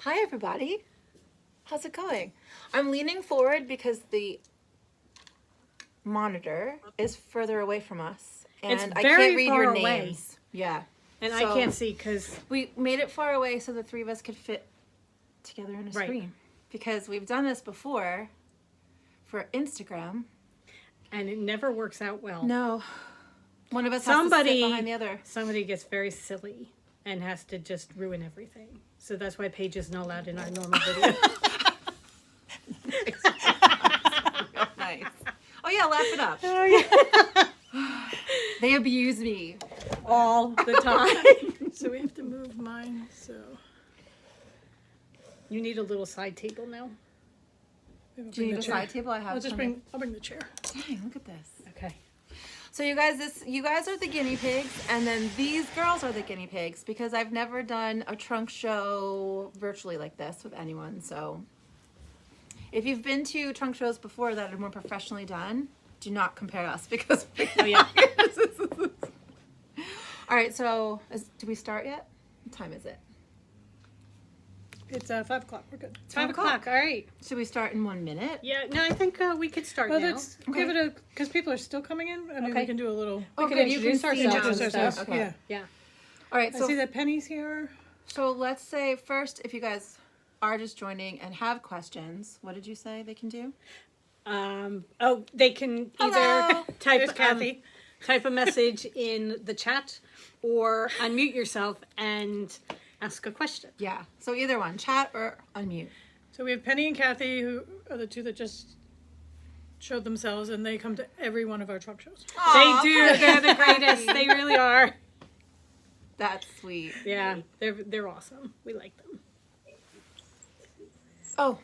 Hi, everybody. How's it going? I'm leaning forward because the monitor is further away from us. And It's I very can't read far your away. names. Yeah. And So I can't see because... we made it far away so the three of us could fit together in a Right. screen. Because we've done this before for Instagram. And it never works out well. No. One of us has to sit behind the other. Somebody gets very silly and has to just ruin everything. So that's why Paige is not allowed in our normal video. Nice. Oh, yeah, laugh it up. Oh, yeah. They abuse me. All the time. So we have to move mine, so... You need a little side table now. Do you need a side table? I have. I'll bring the chair. Dang, look at this. Okay. So you guys are the guinea pigs, and then these girls are the guinea pigs because I've never done a trunk show virtually like this with anyone. So if you've been to trunk shows before that are more professionally done, do not compare us because. Oh yeah. All right. So do we start yet? What time is it? It's 5 o'clock. We're good. 5 o'clock. All right. Should we start in 1 minute? Yeah. No, I think we could start Well, now. let's Okay. give it a... Because people are still coming in. I mean, Okay. we can do a little... We could good, you introduce can see ourselves now. and stuff. Okay. Yeah. Yeah. All right. I So see that Penny's here. So let's say first, if you guys are just joining and have questions, what did you say they can do? They can Hello. either There's Kathy. type a message in the chat or unmute yourself and ask a question. Yeah. So either one, chat or unmute. So we have Penny and Kathy, who are the two that just showed themselves, and they come to every one of our truck shows. Aw, They do. They're the greatest. They really are. That's sweet. Yeah, they're awesome. We like them. Oh,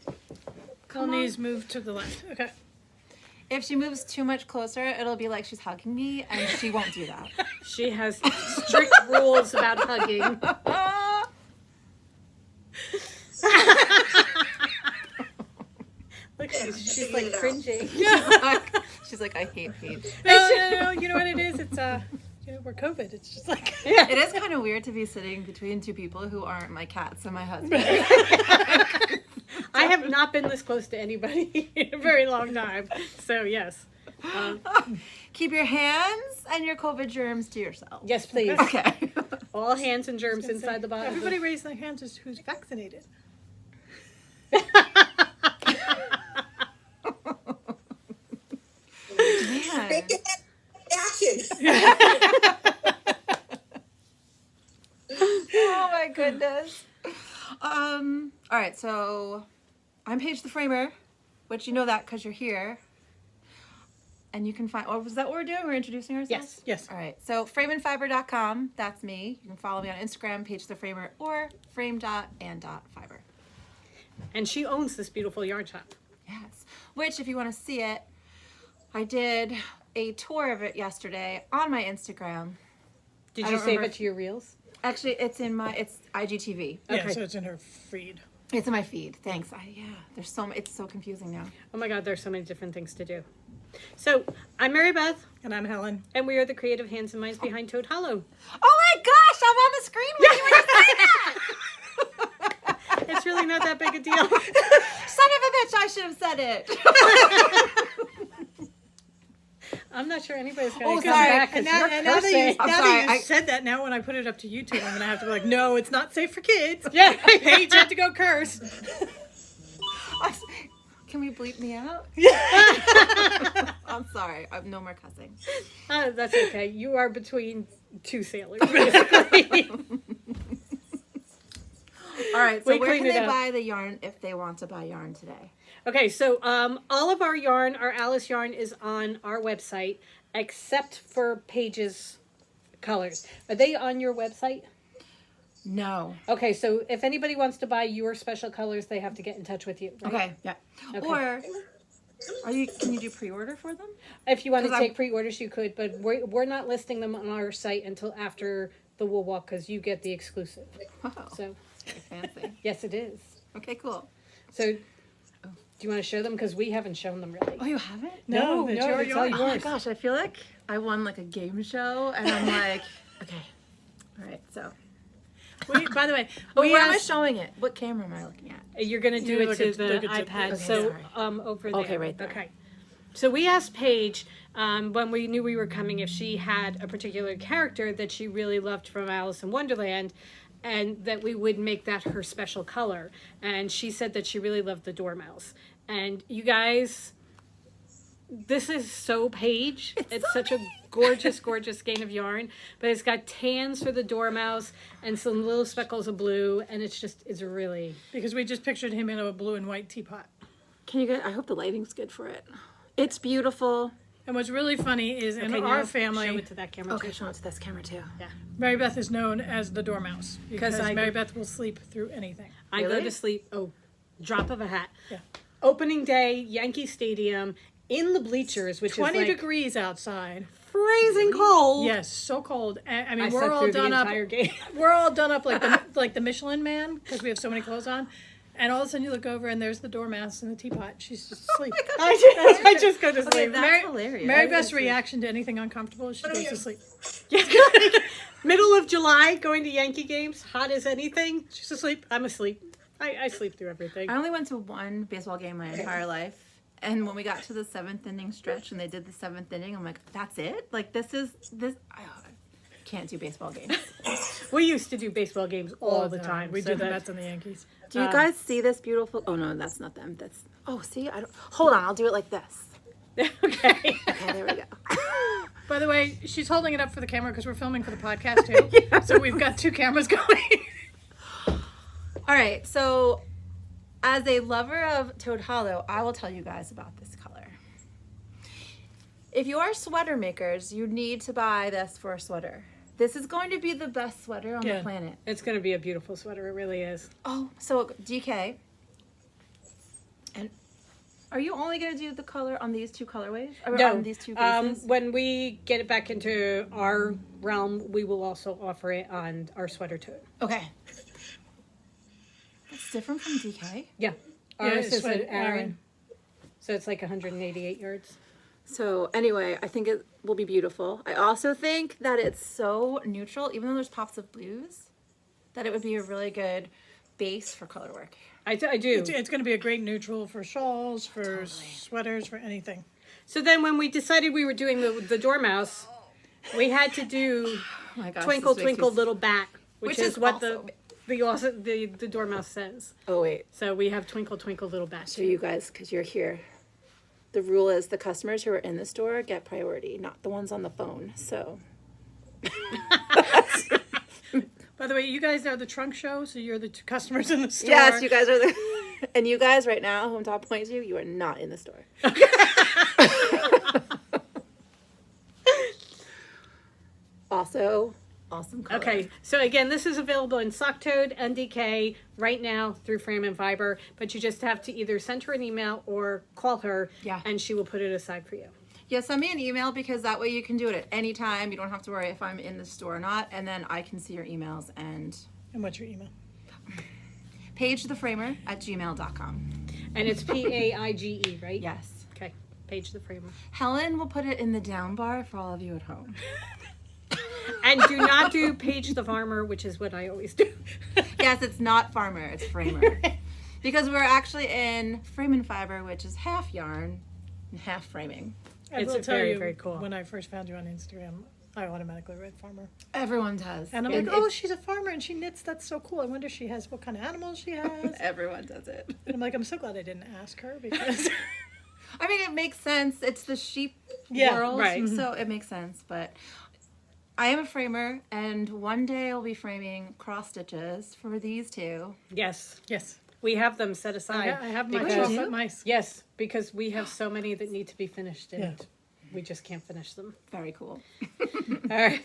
come on. Colony's moved to the left. Okay. If she moves too much closer, it'll be like she's hugging me, and she won't do that. She has strict rules about hugging. Look, she's like cringing. She's like, I hate Paige. No. You know what it is? It's we're COVID. It's just like... It is kind of weird to be sitting between two people who aren't my cats and my husband. I have not been this close to anybody in a very long time. So, yes. Keep your hands and your COVID germs to yourself. Yes, please. Okay. All hands and germs inside the bottle. Everybody raise their hands as who's vaccinated. Man. Oh my goodness. All right, so I'm Paige the Framer, which you know that because you're here. And you can find, oh, was that what we're doing? We're introducing ourselves? Yes. All right, so frameandfiber.com, that's me. You can follow me on Instagram, Paige the Framer, or frame.and.fiber. And she owns this beautiful yarn shop. Yes, which if you want to see it, I did a tour of it yesterday on my Instagram. Did I you don't save remember it to your reels? Actually, it's IGTV. Yeah, Okay. so it's in her feed. It's in my feed. Thanks. There's it's so confusing now. Oh my God, there's so many different things to do. So, I'm Mary Beth, And I'm Helen. and we are the creative hands and minds behind Toad Hollow. Oh my gosh, I'm on the screen with you when you say that. It's really not that big a deal. Son of a bitch, I should have said it. I'm not sure anybody's going Oh, to come sorry. back because you're cursing. I'm now sorry, that you said that, now when I put it up to YouTube, I'm going to have to be like, no, it's not safe for kids. Yeah. Paige had to go curse. Can we bleep me out? I'm sorry. I'm no more cussing. That's okay. You are between two sailors, basically. All right, so We where can cleaned it they up. buy the yarn if they want to buy yarn today? Okay, so all of our yarn, our Alice yarn, is on our website, except for Paige's colors. Are they on your website? No. Okay, so if anybody wants to buy your special colors, they have to get in touch with you. Right? Okay, yeah. Okay. Or can you do pre-order for them? If you want to 'Cause take pre-orders, you could, but we're not listing them on our site until after the wool walk because you get the exclusive. Wow. So, Very fancy. yes, it is. Okay, cool. So, do you want to show them? Because we haven't shown them really. Oh, you haven't? No, it's it's your all yarn. Oh my yours. gosh, I feel like I won like a game show and I'm like, okay. All right, so By the way, Where am I showing it? What camera am I looking at? You're going to do You it look to at- the look at- iPad. okay, So sorry. over there. Okay, right there. Okay. So we asked Paige when we knew we were coming if she had a particular character that she really loved from Alice in Wonderland, and that we would make that her special color. And she said that she really loved the dormouse. And you guys, this is so Paige. It's such a gorgeous, gorgeous skein of yarn. But it's got tans for the dormouse and some little speckles of blue. And it's really... because we just pictured him in a blue and white teapot. Can you get? I hope the lighting's good for it. It's beautiful. And what's really funny is in our family, show it to that camera Okay, too. show it to this camera too. Yeah. Mary Beth is known as the dormouse because I- Mary Beth will sleep through anything. I go Really? to sleep, drop of a hat. Yeah. Opening day, Yankee Stadium, in the bleachers, which 20 is like degrees outside. freezing cold. Yes, so cold. I mean, I we're slept all through the done up. entire game. We're all done up like the Michelin Man because we have so many clothes on. And all of a sudden you look over and there's the dormouse in the teapot. She's just asleep. I just go to sleep. Okay, that's hilarious. Mary Beth's reaction to anything uncomfortable is she goes to sleep. Middle of July, going to Yankee games, hot as anything. She's asleep. I'm asleep. I sleep through everything. I only went to one baseball game my entire life. And when we got to the 7th inning stretch and they did the 7th inning, I'm like, that's it? Like, this. I can't do baseball games. We used to do baseball games all the time. We so do the that- Mets and the Yankees. Do you guys see this beautiful? Oh, no, that's not them. That's. Oh, see? I don't. Hold on. I'll do it like this. Okay. Okay, there we go. By the way, she's holding it up for the camera because we're filming for the podcast too. So we've got 2 cameras going. All right. So, as a lover of Toad Hollow, I will tell you guys about this color. If you are sweater makers, you need to buy this for a sweater. This is going to be the best sweater on Yeah. the planet. It's going to be a beautiful sweater. It really is. Oh, so DK. And are you only going to do the color on these 2 colorways? Or on these 2 pieces? When we get it back into our realm, we will also offer it on our sweater too. Okay. That's different from DK. Yeah. Yeah, Ours it's is an what Aaron. Aaron. So it's like 188 yards. So anyway, I think it will be beautiful. I also think that it's so neutral, even though there's pops of blues, that it would be a really good base for color work. I do. It's going to be a great neutral for shawls, for sweaters, for anything. So then when we decided we were doing the dormouse, we had to do Oh my gosh, Twinkle this makes me Twinkle Little Bat, which Which is is what also- the dormouse says. Oh wait, So we have Twinkle Twinkle Little Bat. so you guys, because you're here, the rule is the customers who are in the store get priority, not the ones on the phone. So By the way, you guys are the trunk show, so you're the 2 customers in the store. yes, you guys are the, and you guys right now, who I'm top pointing to, you are not in the store. Also, awesome color. Okay, so again, this is available in Sock Toad and DK right now through Frame and Fiber, but you just have to either send her an email or call her, Yeah. and she will put it aside for you. Yeah, send me an email because that way you can do it at any time. You don't have to worry if I'm in the store or not, and then I can see your emails and And what's your email? pagetheframer@gmail.com. And it's PAIGE, right? Yes. Okay, Paige the Framer. Helen will put it in the down bar for all of you at home. And do not do Paige the Farmer, which is what I always do. Yes, it's not farmer, it's framer. Because we're actually in frame and fiber, which is half yarn and half framing. I It's will tell very, you, very cool. when I first found you on Instagram, I automatically read farmer. Everyone does. And I'm And like, oh, it's- she's a farmer and she knits. That's so cool. I wonder what kind of animals she has. everyone does it. And I'm like, I'm so glad I didn't ask her because I mean, it makes sense. It's the sheep Yeah, world, right. so it makes sense. But I am a framer, and one day I'll be framing cross stitches for these 2. Yes, yes, we have them set aside. I have my because- chocolate mice. Yes, because we have so many that need to be finished, and Yeah. we just can't finish them. Very cool. All right.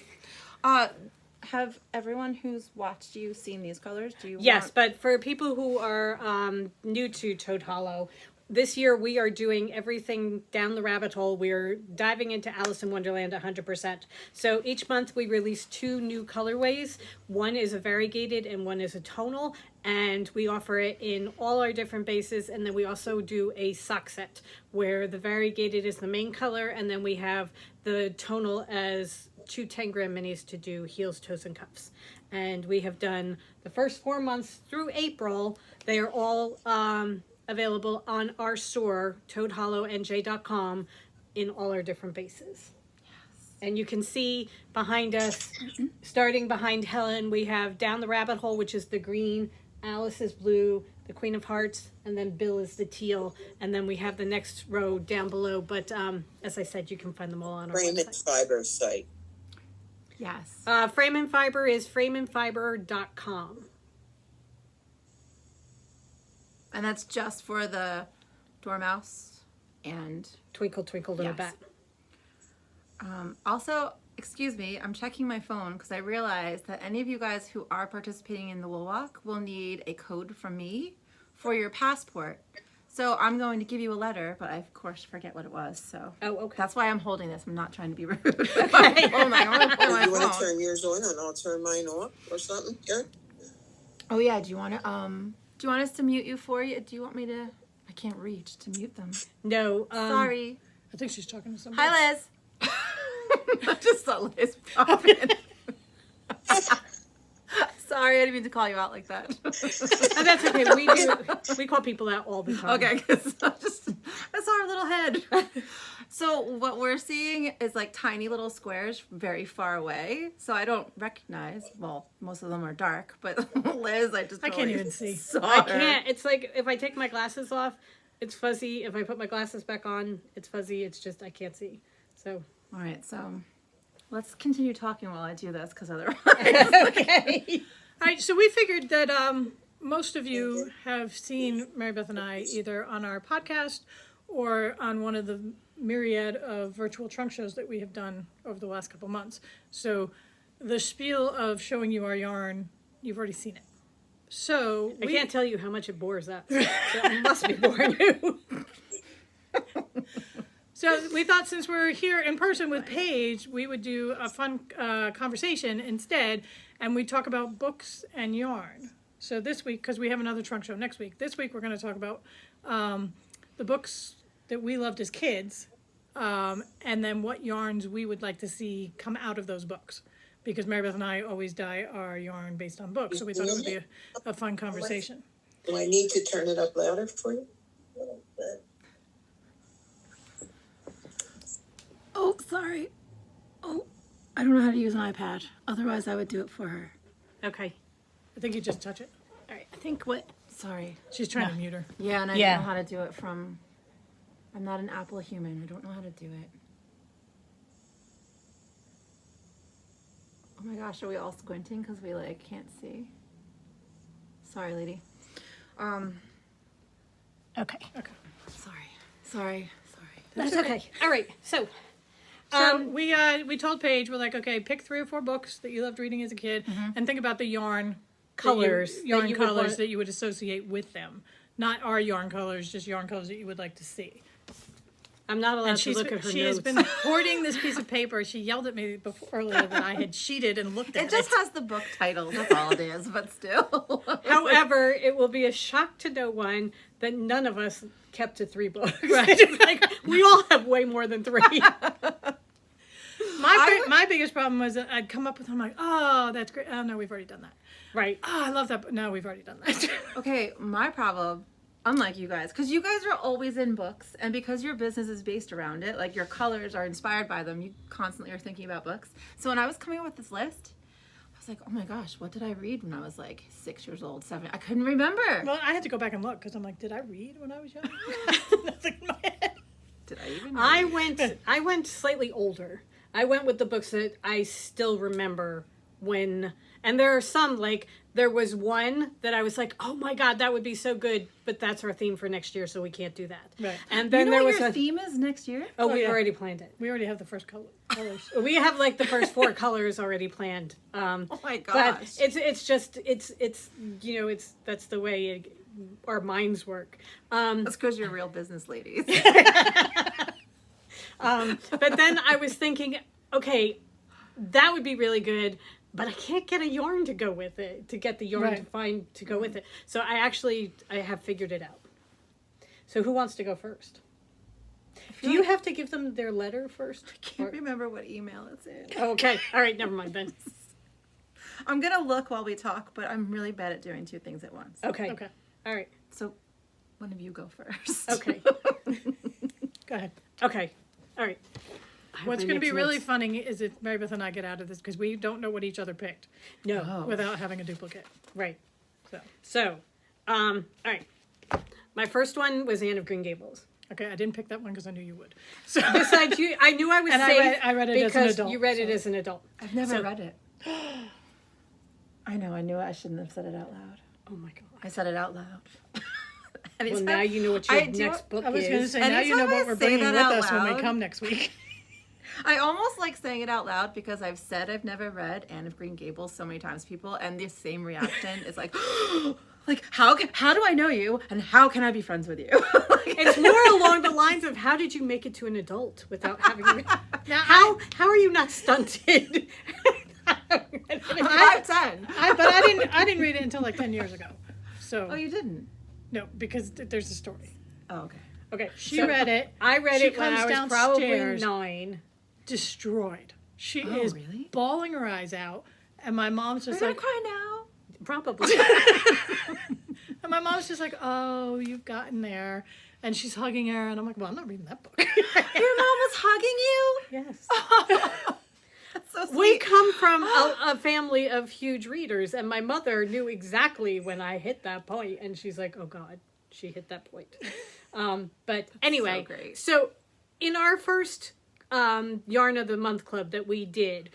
Have everyone who's watched you seen these colors? Do you? Yes, want- but for people who are new to Toad Hollow, this year we are doing everything down the rabbit hole. We're diving into Alice in Wonderland 100%. So each month we release 2 new colorways. One is a variegated and one is a tonal. And we offer it in all our different bases. And then we also do a sock set where the variegated is the main color. And then we have the tonal as 2 10-gram minis to do heels, toes, and cuffs. And we have done the first 4 months through April. They are all available on our store, toadhollowNJ.com, in all our different bases. And you can see behind us, starting behind Helen, we have Down the Rabbit Hole, which is the green, Alice is blue, the Queen of Hearts, and then Bill is the teal. And then we have the next row down below. But as I said, you can find them all on our Frame and website. Fiber site. Yes. Frame and Fiber is frameandfiber.com. And that's just for the Dormouse and Twinkle, twinkle, little Yes. bat. also, excuse me, I'm checking my phone because I realized that any of you guys who are participating in the Wool Walk will need a code from me for your passport. So I'm going to give you a letter, but I of course forget what it was. So Okay. that's why I'm holding this. I'm not trying to be rude. I'm like, oh my, I'm gonna pull my You want to phone. turn yours on and I'll turn mine off or something? Yeah. Oh yeah, do you want us to mute you for you? Do you want me to? I can't reach to mute them. No. Sorry. I think she's talking to somebody. Hi, Liz. I just saw Liz pop in. Sorry, I didn't mean to call you out like that. And that's okay. We call people out all the time. Okay, because I saw her little head. So what we're seeing is like tiny little squares very far away. So I don't recognize. Well, most of them are dark, but Liz, I can't can't even see. I can't. It's like if I take my glasses off, it's fuzzy. If I put my glasses back on, it's fuzzy. It's just I can't see. So. All right, so let's continue talking while I do this, because otherwise. Okay. All right, so we figured that most of you have seen Mary Beth and I either on our podcast or on one of the myriad of virtual trunk shows that we have done over the last couple months. So the spiel of showing you our yarn, you've already seen it. So I can't tell you how much it bores us. So it must be boring you. So we thought since we're here in person with Paige, we would do a fun conversation instead, and we talk about books and yarn. So this week, because we have another trunk show next week, this week we're going to talk about the books that we loved as kids, and then what yarns we would like to see come out of those books. Because Mary Beth and I always dye our yarn based on books, so we thought it would be a fun conversation. Do I need to turn it up louder for you? Oh, sorry. Oh, I don't know how to use an iPad. Otherwise, I would do it for her. Okay. I think you just touch it. All right, I think what... Sorry. She's trying to mute her. Yeah, and I Yeah. don't know how to do it from... I'm not an Apple human. I don't know how to do it. Oh my gosh, are we all squinting because we like can't see? Sorry, lady. Okay. Sorry. That's okay. All right. So. So we told Paige, we're like, okay, pick 3 or 4 books that you loved reading as a kid, and think about the yarn Colors that you would want- that you would associate with them. Not our yarn colors, just yarn colors that you would like to see. I'm not allowed And to look at her she notes. has been hoarding this piece of paper. She yelled at me earlier that I had cheated and looked at It just has the book title. That's all it is, but still. However, it will be a shock to no one that none of us kept to 3 books. Right. Like, we all have way more than 3. My biggest problem was that I'd come up with, I'm like, oh, that's great. Oh, no, we've already done that. Right. Oh, I love that. But no, we've already done that. Okay, my problem, unlike you guys, because you guys are always in books, and because your business is based around it, like your colors are inspired by them, you constantly are thinking about books. So when I was coming up with this list, I was like, oh my gosh, what did I read when I was like 6 years old, 7? I couldn't remember. Well, I had to go back and look because I'm like, did I read when I was young? Nothing in my head. Did I even I went slightly older. I went with the books that I still remember when, and there are some, like, there was one that I was like, oh my God, that would be so good, but that's our theme for next year, so we can't do that. Right. And then you know there what was your a theme is next year? Oh, we've yeah. already planned it. We already have the first colors. We have like the first 4 colors already planned. Oh my But gosh. it's just you know, that's the way our minds work. That's because you're real business ladies. But then I was thinking, okay, that would be really good, but I can't get a yarn to go with it, to get the yarn to go with it. So I have figured it out. So who wants to go first? Do you have to give them their letter first? I can't remember what email it's in. Okay. All right. Never mind then. I'm going to look while we talk, but I'm really bad at doing two things at once. Okay. Okay. All right. So one of you go first. Okay. Go ahead. Okay. All right. What's going to be really funny is if Mary Beth and I get out of this because we don't know what each other picked No. Oh. without having a duplicate. Right. So, All right. My first one was Anne of Green Gables. okay, I didn't pick that one because I knew you would. So, Besides, I knew I was And safe. I read it as an because adult, you read it so- as an adult. I've never So- read it. I know, I knew I shouldn't have said it out loud. Oh my god. I said it out loud. Well, Anytime- now you know what I your do- next book I was going to is. say, now you know Anytime what I we're say bringing that with out us when we loud- come next week. I almost like saying it out loud because I've said I've never read Anne of Green Gables so many times, people, and the same reaction is like, like how do I know you and how can I be friends with you? It's more along the lines of how did you make it to an adult without having how are you not stunted? I'm 5'10". But I didn't read it until like 10 years ago. So, Oh, you didn't? no, because there's a story. Oh, okay. Okay, She so read it. I read She it when comes I was probably downstairs. 9. Destroyed. She Oh, is really? bawling her eyes out. And my mom's Are just you like, gonna cry now? Probably. and my mom's just like, oh, you've gotten there. And she's hugging her. And I'm like, well, I'm not reading that book. Your mom was hugging you? Yes. That's so sweet. We come from a family of huge readers, and my mother knew exactly when I hit that point, and she's like, "Oh God, she hit that point." But anyway, great. so in our first Yarn of the Month club that we did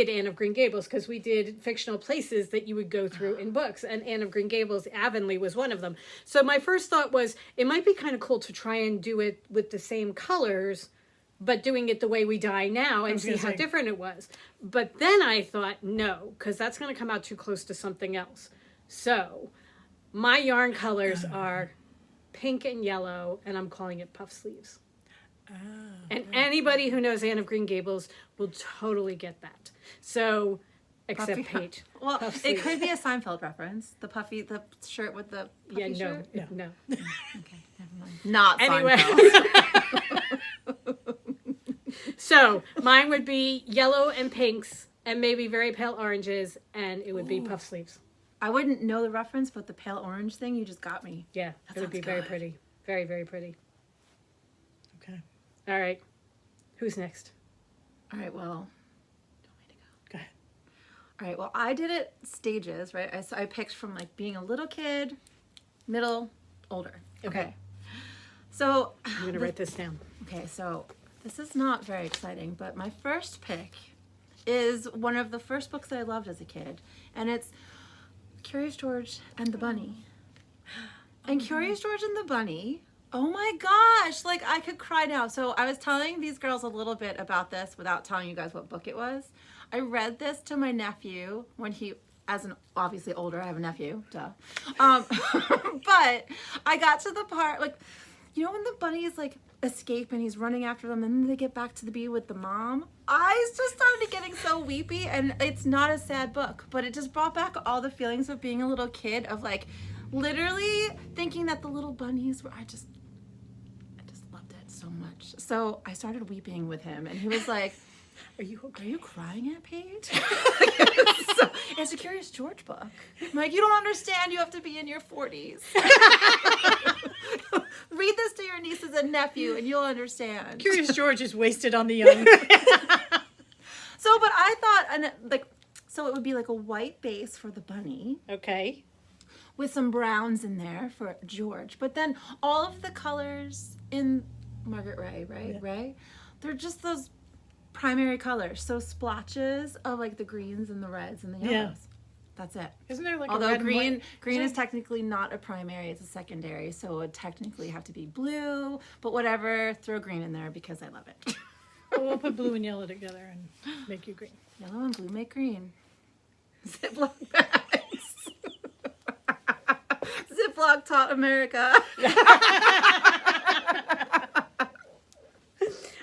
Anne of Green Gables because we did fictional places that you would go through in books, and Anne of Green Gables, Avonlea was one of them. So my first thought was it might be kind of cool to try and do it with the same colors, but doing it the way we dye now and see how different it was. But then I thought, no, because that's going to come out too close to something else. So my yarn colors are pink and yellow, and I'm calling it puff sleeves. And anybody who knows Anne of Green Gables will totally get that. So, except Puffy- Paige. Well, Puff it sleeves. could be a Seinfeld reference. The shirt with the puffy Yeah, no, shirt. no. Okay, never mind. Not Anyway. Seinfeld. So mine would be yellow and pinks and maybe very pale oranges, and it would be puff sleeves. I wouldn't know the reference, but the pale orange thing, you just got me. Yeah, it would be sounds very good. pretty. Very, very pretty. Okay. All right. Who's next? All right, well, do you want me to go? Go ahead. All right, well, I did it stages, right? I picked from like being a little kid, middle, older. Okay. So, I'm going to write this down. okay, so this is not very exciting, but my first pick is one of the first books that I loved as a kid, and it's Curious George and the Bunny. And Curious George and the Bunny, oh my gosh, like I could cry now. So I was telling these girls a little bit about this without telling you guys what book it was. I read this to my nephew when he, as an obviously older, I have a nephew, duh. But I got to the part, like, you know when the bunnies like escape and he's running after them and then they get back to the bee with the mom? I just started getting so weepy, and it's not a sad book, but it just brought back all the feelings of being a little kid, of like literally thinking that the little bunnies were, I just loved it so much. So I started weeping with him, and he was like, Are you okay? "Are you crying at Paige?" It's a Curious George book. I'm like, "You don't understand. You have to be in your 40s. Read this to your nieces and nephew, and you'll understand." Curious George is wasted on the young. So, but I thought, and like, so it would be like a white base for the bunny Okay. with some browns in there for George. But then all of the colors in Margaret Ray, right? Yeah. Ray, they're just those primary colors. So splotches of like the greens and the reds and the yellows. Yeah. That's it. Isn't there like a Although red and green white? is technically not a primary, it's a secondary, so it would technically have to be blue, but whatever, throw green in there because I love it. Oh, we'll put blue and yellow together and make you green. Yellow and blue make green. Ziploc bags. Ziploc taught America.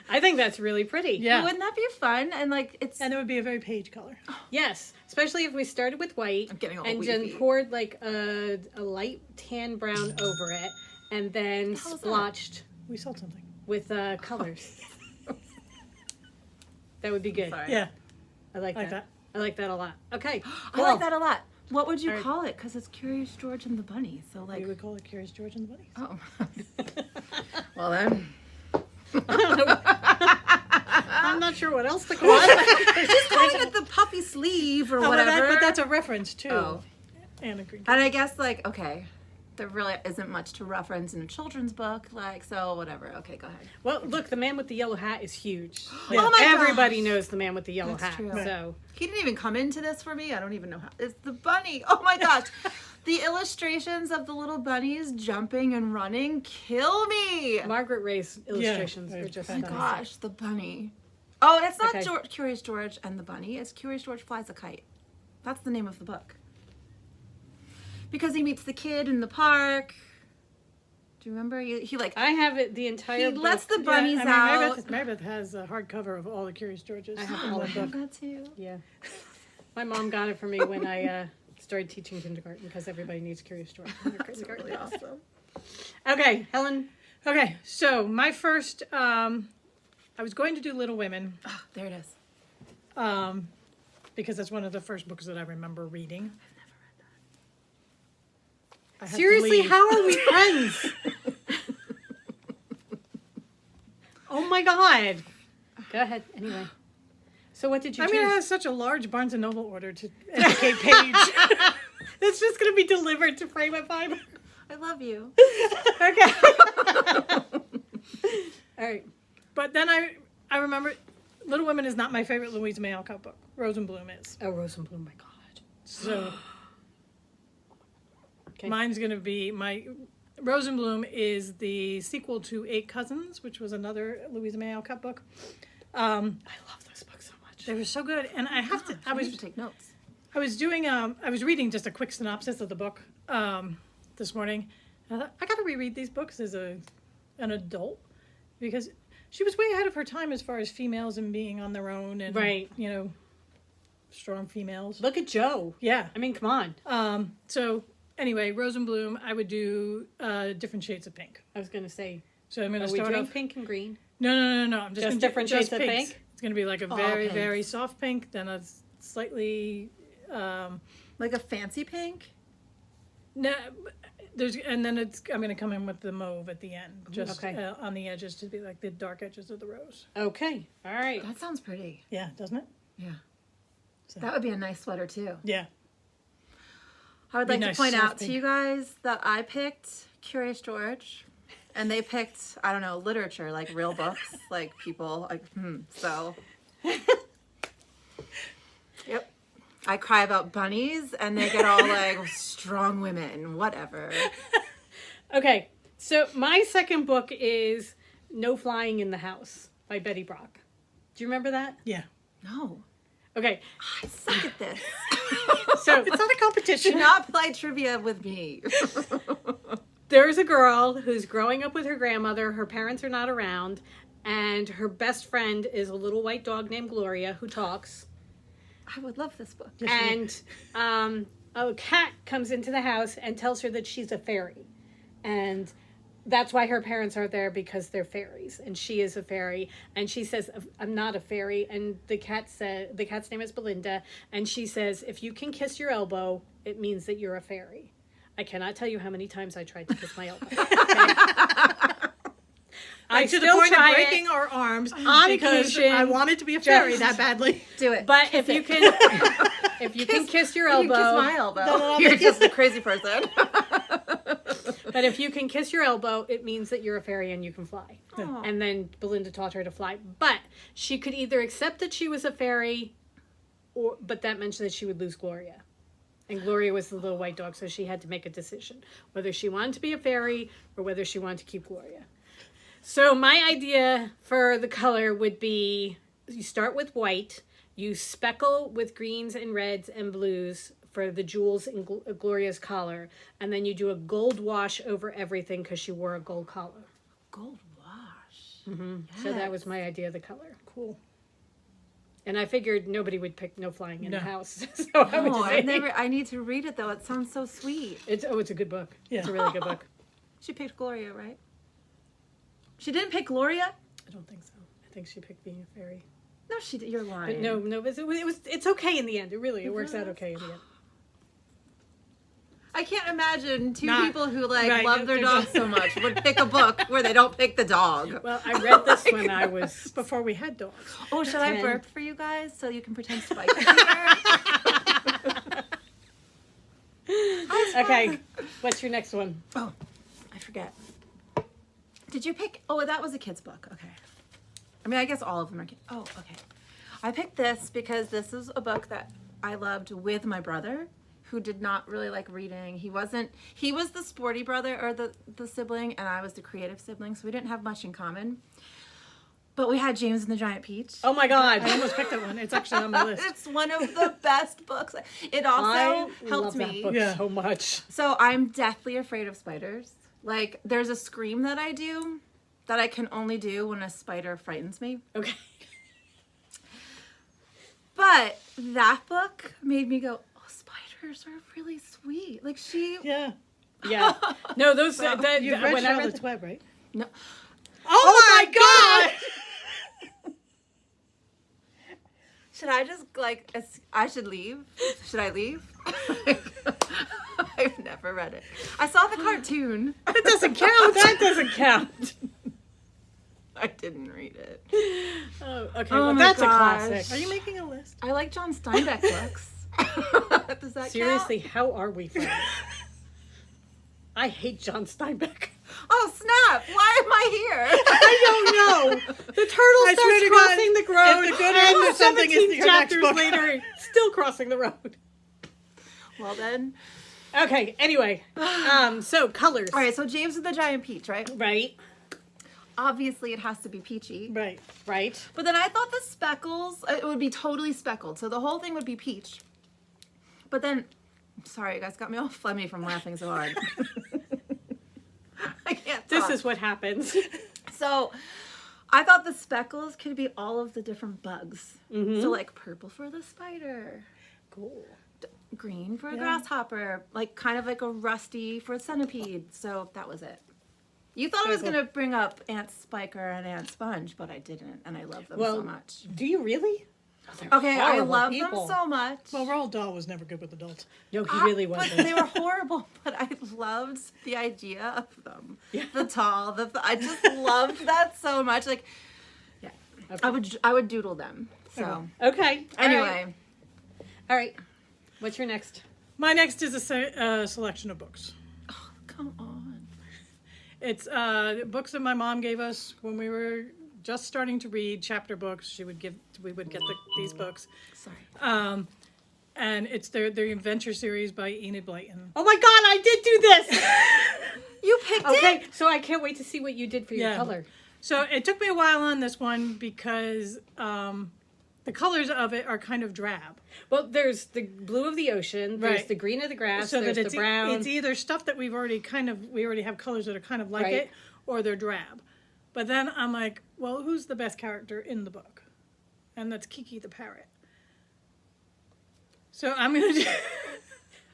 I think that's really pretty. Yeah. Wouldn't that be fun? And like it's And it would be a very Paige color. Yes, especially if we started with white I'm getting all and weepy. then poured like a light tan brown over it, and then hell is that? splotched. We sold something. with colors. That would be good. Sorry. Yeah, I like like that. that. I like that a lot. Okay. I like that a lot. What would you Alright. call it? Because it's Curious George and the Bunny. So like, We would call it Curious George and the Bunnies. oh. Well then, I'm not sure what else to call it. just calling it the puffy sleeve or Oh, whatever. but that's a reference too. Oh. And a Green And I guess like, okay, there really isn't much to reference in a children's book. Like, so whatever. Okay, go ahead. Well, look, the man with the yellow hat is huge. Yeah. Oh my Everybody gosh. knows the man with the yellow That's hat. true. So He didn't even come into this for me. I don't even know how. It's the bunny. Oh my gosh. The illustrations of the little bunnies jumping and running kill me. Oh Margaret Ray's illustrations Yeah, were just my my stunning. gosh, the bunny. Oh, it's not Okay. Curious George and the Bunny. It's Curious George Flies a Kite. That's the name of the book. Because he meets the kid in the park. Do you remember? He like I have it the entire he book. lets the bunnies yeah, I mean, out. Mary Beth has a hardcover of all the Curious Georges. I have in all one of I book. have that too. Yeah. My mom got it for me when I started teaching kindergarten because everybody needs Curious George in their That's kindergarten. really awesome. Okay, Helen. Okay, so my first, I was going to do Little Women Oh, there it is. because that's one of the first books that I remember reading. I had to Seriously, leave. how are we friends? Oh my god. Go ahead, anyway. So what did you I choose? mean, I have such a large Barnes and Noble order to educate Paige. It's just going to be delivered to Frame at 5. I love you. Okay. All right. But then I remember Little Women is not my favorite Louisa May Alcott book. Rosenblum is. Oh, Rosenblum, my god. So Okay. mine's going to be Rosenblum is the sequel to Eight Cousins, which was another Louisa May Alcott book. I love those books so much. They were so good, and I have to. I need to take notes. I was doing. I was reading just a quick synopsis of the book this morning. And I thought I got to reread these books as an adult because she was way ahead of her time as far as females and being on their own and Right. strong females. Look at Joe. Yeah. I mean, come on. So anyway, Rosenblum, I would do different shades of pink. I was going to say, So I'm going are to we start doing off. pink and green? No. I'm just, Just gonna different do, shades just of pinks. pink? It's going to be like a All very, pinks. very soft pink, then a slightly. Like a fancy pink? No, and then I'm going to come in with the mauve at the end, just Okay. on the edges to be like the dark edges of the rose. Okay. All right. That sounds pretty. Yeah, doesn't it? Yeah. So- That would be a nice sweater too. Yeah. I would Be like nice, to point soft out to pink. you guys that I picked Curious George, and they picked, I don't know, literature, like real books, like people, like, so. Yep. I cry about bunnies, and they get all like, strong women, whatever. Okay. So my second book is No Flying in the House by Betty Brock. Do you remember that? Yeah. No. Okay. I suck at this. So It's not a Do competition. not play trivia with me. there's a girl who's growing up with her grandmother. Her parents are not around. And her best friend is a little white dog named Gloria who talks. I would love this book. And a cat comes into the house and tells her that she's a fairy. And that's why her parents are there, because they're fairies. And she is a fairy. And she says, I'm not a fairy. And the cat's name is Belinda. And she says, if you can kiss your elbow, it means that you're a fairy. I cannot tell you how many times I tried to kiss my elbow. Okay? I To the still point of try breaking it. our arms On because occasion, I wanted to be a fairy just- that badly. Do it. But if you can, if you can kiss your You elbow, can kiss my elbow. No, You're just a crazy person. but if you can kiss your elbow, it means that you're a fairy and you can fly. Aw. And then Belinda taught her to fly. But she could either accept that she was a fairy, but that meant that she would lose Gloria. And Gloria was the little white dog, so she had to make a decision whether she wanted to be a fairy or whether she wanted to keep Gloria. So my idea for the color would be, you start with white, you speckle with greens and reds and blues for the jewels in Gloria's collar, and then you do a gold wash over everything because she wore a gold collar. Gold wash. So that was my idea of the color. Cool. And I figured nobody would pick No Flying in the No. House. So I would Oh, just say, I need to read it though. It sounds so sweet. it's a good book. Yeah. It's a really good book. She picked Gloria, right? She didn't pick Gloria? I don't think so. I think she picked being a fairy. No, she did. You're lying. But no, it's okay in the end. It works out okay in the end. I can't imagine two Not- people who like right, love their they're dog so much would pick a book where they don't pick the dog. Well, I read this when I was before we had dogs. Oh, should I 10. burp for you guys so you can pretend Spike is here? Okay, what's your next one? Oh, I forget. Did you pick? Oh, that was a kid's book. Okay. I mean, I guess all of them are kids. Oh, okay. I picked this because this is a book that I loved with my brother, who did not really like reading. He was the sporty brother or the sibling, and I was the creative sibling, so we didn't have much in common. But we had James and the Giant Peach. Oh my God. I almost picked that one. It's actually on my list. It's one of the best books. It also I helped love that me. book Yeah. so much. So I'm deathly afraid of spiders. Like, there's a scream that I do that I can only do when a spider frightens me. Okay. But that book made me go, oh, spiders are really sweet. Like, she... Yeah. Yeah. No, those So, that You read when I read Charlotte's Web, right? No. Oh, my God! Should I just, like, I should leave? Should I leave? I've never read it. I saw the cartoon. That doesn't count. that doesn't count. I didn't read it. Oh, okay. Oh well, my that's gosh. a classic. Are you making a list? I like John Steinbeck books. Does that Seriously, count? how are we friends? I hate John Steinbeck. Oh, snap. Why am I here? I don't know. The turtle I swear starts to God, crossing the road, if the good end and of something is 17 your next chapters book. later, still crossing the road. Well, then. Okay, anyway. So colors. All right, so James and the Giant Peach, right? Right, Obviously, it has to be peachy. Right. right. But then I thought the speckles, it would be totally speckled. So the whole thing would be peach. But then, sorry, you guys got me all phlegmy from laughing so hard. I can't This talk. is what happens. So I thought the speckles could be all of the different bugs. So like purple for the spider, Cool. green for a Yeah. grasshopper, like kind of like a rusty for a centipede. So that was it. You thought I was Cool. going to bring up Aunt Spiker and Aunt Sponge, but I didn't, and I love them Well, so much. Do you really? Oh, they're Okay, I horrible love people. them so much. Well, Roald Dahl was never good with adults. No, he really But wasn't. they were horrible, but I loved the idea of them. Yeah. The tall, I just loved that so much. Like, yeah, Okay. I would doodle them. So Okay. all anyway, right. All right. What's your next? My next is a selection of books. come on. It's books that my mom gave us when we were just starting to read chapter books. We would get these books, Sorry. and it's their adventure series by Enid Blyton. Oh my God! I did do this. You picked Okay, it. so I can't wait to see what you did for your Yeah. color. So it took me a while on this one because the colors of it are kind of drab. Well, there's the blue of the ocean. There's Right. the green of the grass. So there's that the brown. it's either stuff that we already have colors that are kind of like Right. it, or they're drab. But then I'm like, well, who's the best character in the book? And that's Kiki the parrot. So I'm gonna do.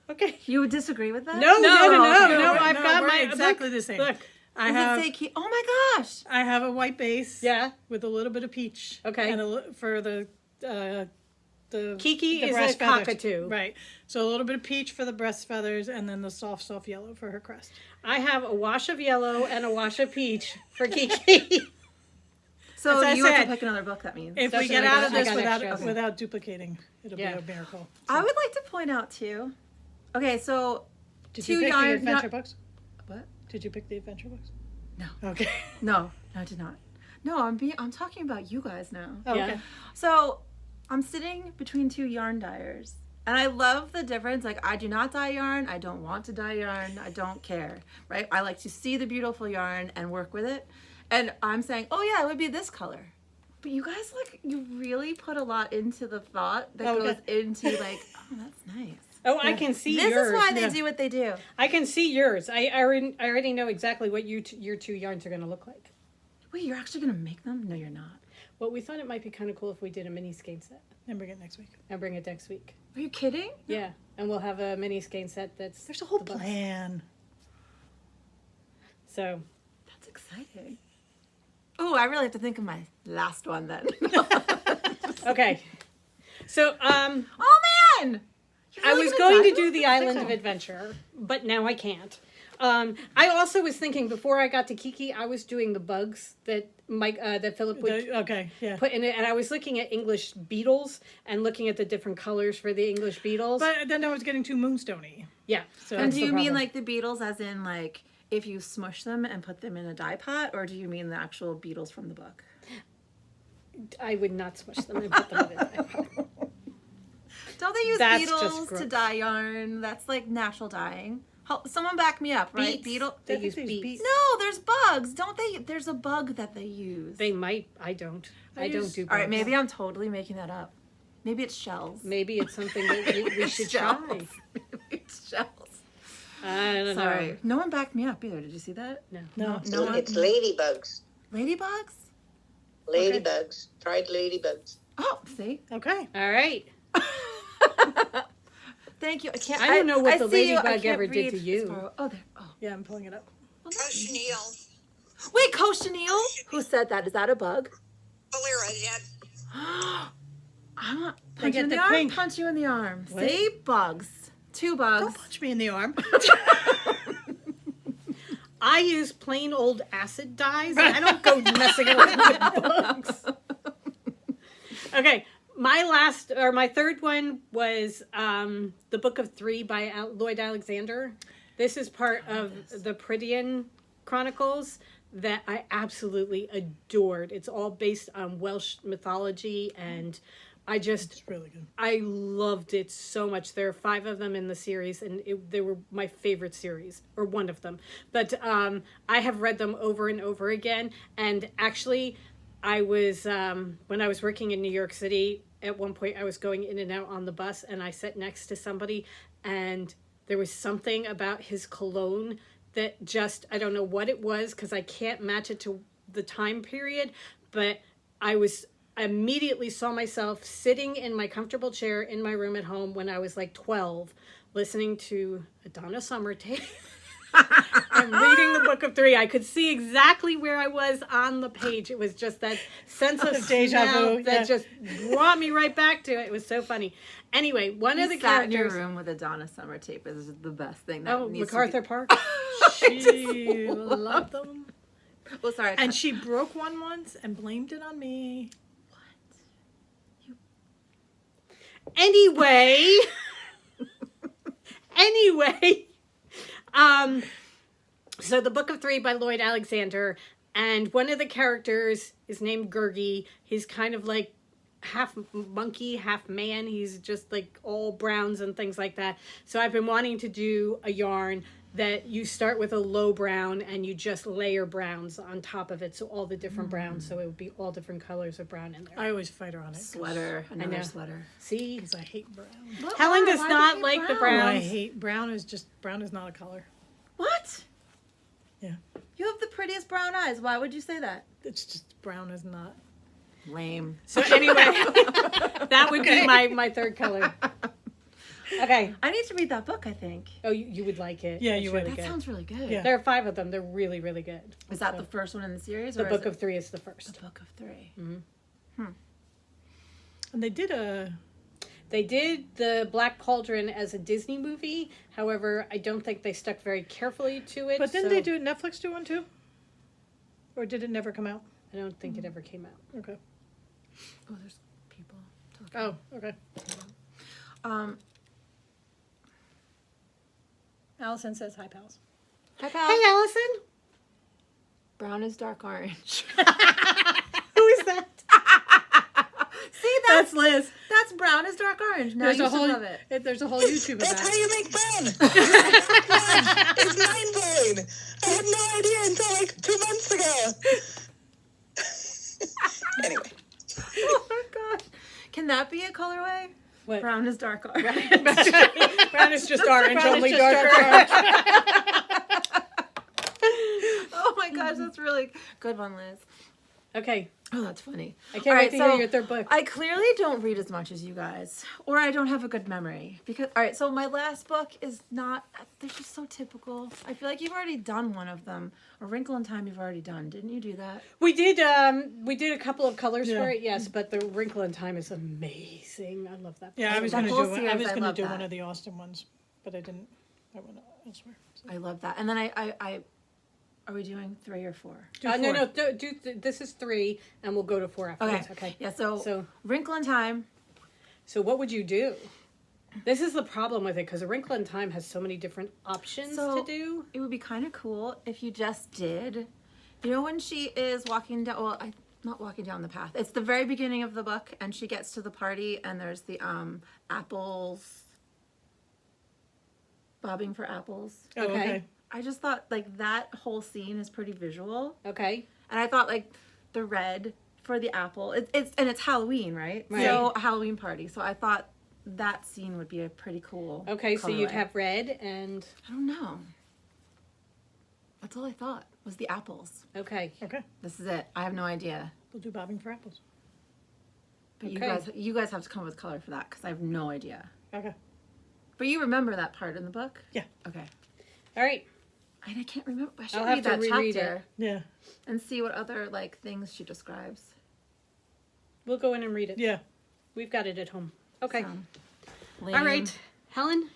Okay. You would disagree with that? No, no, no, no, okay. no. I've No, got we're my exactly look, the same. Look. I Does have it say key? Oh my gosh. I have a white base. Yeah. With a little bit of peach. Okay. And for the Kiki the is breast a feathers. cockatoo. Right. So a little bit of peach for the breast feathers, and then the soft yellow for her crest. I have a wash of yellow and a wash of peach for Kiki. So As I you have said, to pick another book. That means. If That's we what get I out got- of I this got without extras. without duplicating, it'll Yeah. be a miracle. I would like to point out too. Okay, so Did two you pick the yarn- adventure books? what? Did you pick the adventure books? No. Okay. No, I did not. No, I'm talking about you guys now. Oh, Yeah. okay. So I'm sitting between two yarn dyers. And I love the difference. Like, I do not dye yarn. I don't want to dye yarn. I don't care, right? I like to see the beautiful yarn and work with it. And I'm saying, oh yeah, it would be this color. But you guys, like, you really put a lot into the thought that Okay. goes into, like, oh, that's nice. Oh, I can see This yours. is why they yeah. do what they do. I can see yours. I already know exactly what your two yarns are going to look like. Wait, you're actually going to make them? No, you're not. Well, we thought it might be kind of cool if we did a mini skein set And bring it next week. and bring it next week. Are you kidding? Yeah, and we'll have a mini skein set that's There's a whole the books. plan. So That's exciting. Oh, I really have to think of my last one then. Okay. So, Oh man! You're I really was gonna going die? to do the Island of Adventure, but now I can't. I also was thinking before I got to Kiki, I was doing the bugs that that Philip would Okay, yeah. put in it, and I was looking at English beetles and looking at the different colors for the English beetles. But then I was getting too moonstony. Yeah. So And that's do the you mean problem. like the beetles as in like if you smush them and put them in a dye pot, or do you mean the actual beetles from the book? I would not smush them and put them in it. Don't they use That's just beetles to gross. dye yarn? That's like natural dyeing. Someone back me up, right? Beets. Beetle. They I think use they use beets. beets. No, there's bugs. Don't they? There's a bug that they use. They might. I don't. I don't use- do. All right, bugs. maybe I'm totally making that up. Maybe it's shells. Maybe it's something that we should Shells. try. Maybe it's shells. I don't Sorry, know. no one backed me up either. Did you see that? No. No one. It's ladybugs. Ladybugs. Ladybugs. Tried ladybugs. Oh, see. Okay. All right. Thank you. I can't. I don't know what the see you. I ladybug can't ever did to read you. as far- Oh, there. Oh. Yeah, I'm pulling it up. Cochineal. Wait, Cochineal? Who said that? Is that a bug? Valera did. I want They punch you get in the the arm. pink. Punch you in the arm. What? See, bugs. 2 bugs. Don't punch me in the arm. I use plain old acid dyes. I don't go messing around with bugs. Okay, my third one was the Book of Three by Lloyd Alexander. This is part of the Prydain Chronicles that I absolutely adored. It's all based on Welsh mythology, and It's really good. I loved it so much. There are 5 of them in the series, and they were my favorite series, or one of them. But I have read them over and over again. And actually, I was when I was working in New York City, at one point I was going in and out on the bus, and I sat next to somebody, and there was something about his cologne that just, I don't know what it was, because I can't match it to the time period, but I immediately saw myself sitting in my comfortable chair in my room at home when I was like 12, listening to a Donna Summer tape and reading the Book of Three. I could see exactly where I was on the page. It was just that sense of Deja smell vu, that yeah. just brought me right back to it. It was so funny. Anyway, one of the sat in your characters. room with a Donna Summer tape is the best thing. That Oh, needs MacArthur To be... Park. She loved them. Oh, sorry. And she broke one once and blamed it on me. Anyway, so the Book of Three by Lloyd Alexander, and one of the characters is named Gurgi. He's kind of like half monkey, half man. He's just like all browns and things like that. So I've been wanting to do a yarn that you start with a low brown and you just layer browns on top of it. So all the different browns. So it would be all different colors of brown in there. I always fight her on it. Sweater. know. Another sweater. See? Because I hate brown. What? Helen Why? does Why do not you like the Oh, brown. I hate brown. Brown is not a color. What? Yeah. You have the prettiest brown eyes. Why would you say that? It's just brown is not. Lame. So anyway, that would be my third color. Okay. I need to read that book, I think. Oh, you would like it. Yeah, It's you would. really That good. sounds really good. Yeah. There are 5 of them. They're really, really good. Is that the first one in the series? The or Book is of it... Three is the first. The Book of Three. And they did They did the Black Cauldron as a Disney movie. However, I don't think they stuck very carefully to it. But didn't so they do Netflix do one too? Or did it never come out? I don't think it ever came out. Okay. Oh, there's people talking. Oh, okay. Allison says hi, pals. Hi, pal. Hey, Allison. Brown is dark orange. Who is that? See, That's Liz. that's brown is dark orange. Now There's you a should whole love it. there's a whole YouTube That's about how it. you make brown. It's mind blowing. I had no idea until like 2 months ago. Anyway, Oh my gosh. Can that be a colorway? What? Brown is dark orange. Brown is just orange, Brown is only just darker. dark Oh my gosh, that's really good one, Liz. Okay. Oh, that's funny. I can't wait to hear your third book. I clearly don't read as much as you guys, or I don't have a good memory. Because all right, so my last book is not. They're just so typical. I feel like you've already done one of them. A Wrinkle in Time, you've already done. Didn't you do that? We did a couple of colors Yeah. for it, yes, but the Wrinkle in Time is amazing. I love that. Yeah, I was That going to whole do. I series, was I going to love do that. one of the Austen ones, but I didn't. I went elsewhere. So. I love that. And then I are we doing 3 or 4? No, this is 3, and we'll go to 4 afterwards. Okay. Yeah. So So- Wrinkle in Time. So what would you do? This is the problem with it, because A Wrinkle in Time has so many different options So to do. it would be kind of cool if you just did. You know when she is walking down. Well, not walking down the path. It's the very beginning of the book, and she gets to the party, and there's the apples. Bobbing for apples. Oh, okay. I just thought like that whole scene is pretty visual, Okay. and I thought like the red for the apple. It's Halloween, right? Right. So a Halloween party. So I thought that scene would be a pretty cool. Okay, so you'd colorway. have red and... I don't know. That's all I thought was the apples. Okay. Okay. This is it. I have no idea. We'll do bobbing for apples. But Okay. you guys have to come up with color for that because I have no idea. Okay. But you remember that part in the book? Yeah. Okay. All right. And I can't remember. I should I'll read have to that reread chapter it. Yeah. and see what other like things she describes. We'll go in and read it. Yeah. We've got it at home. Okay. So, All right. Helen?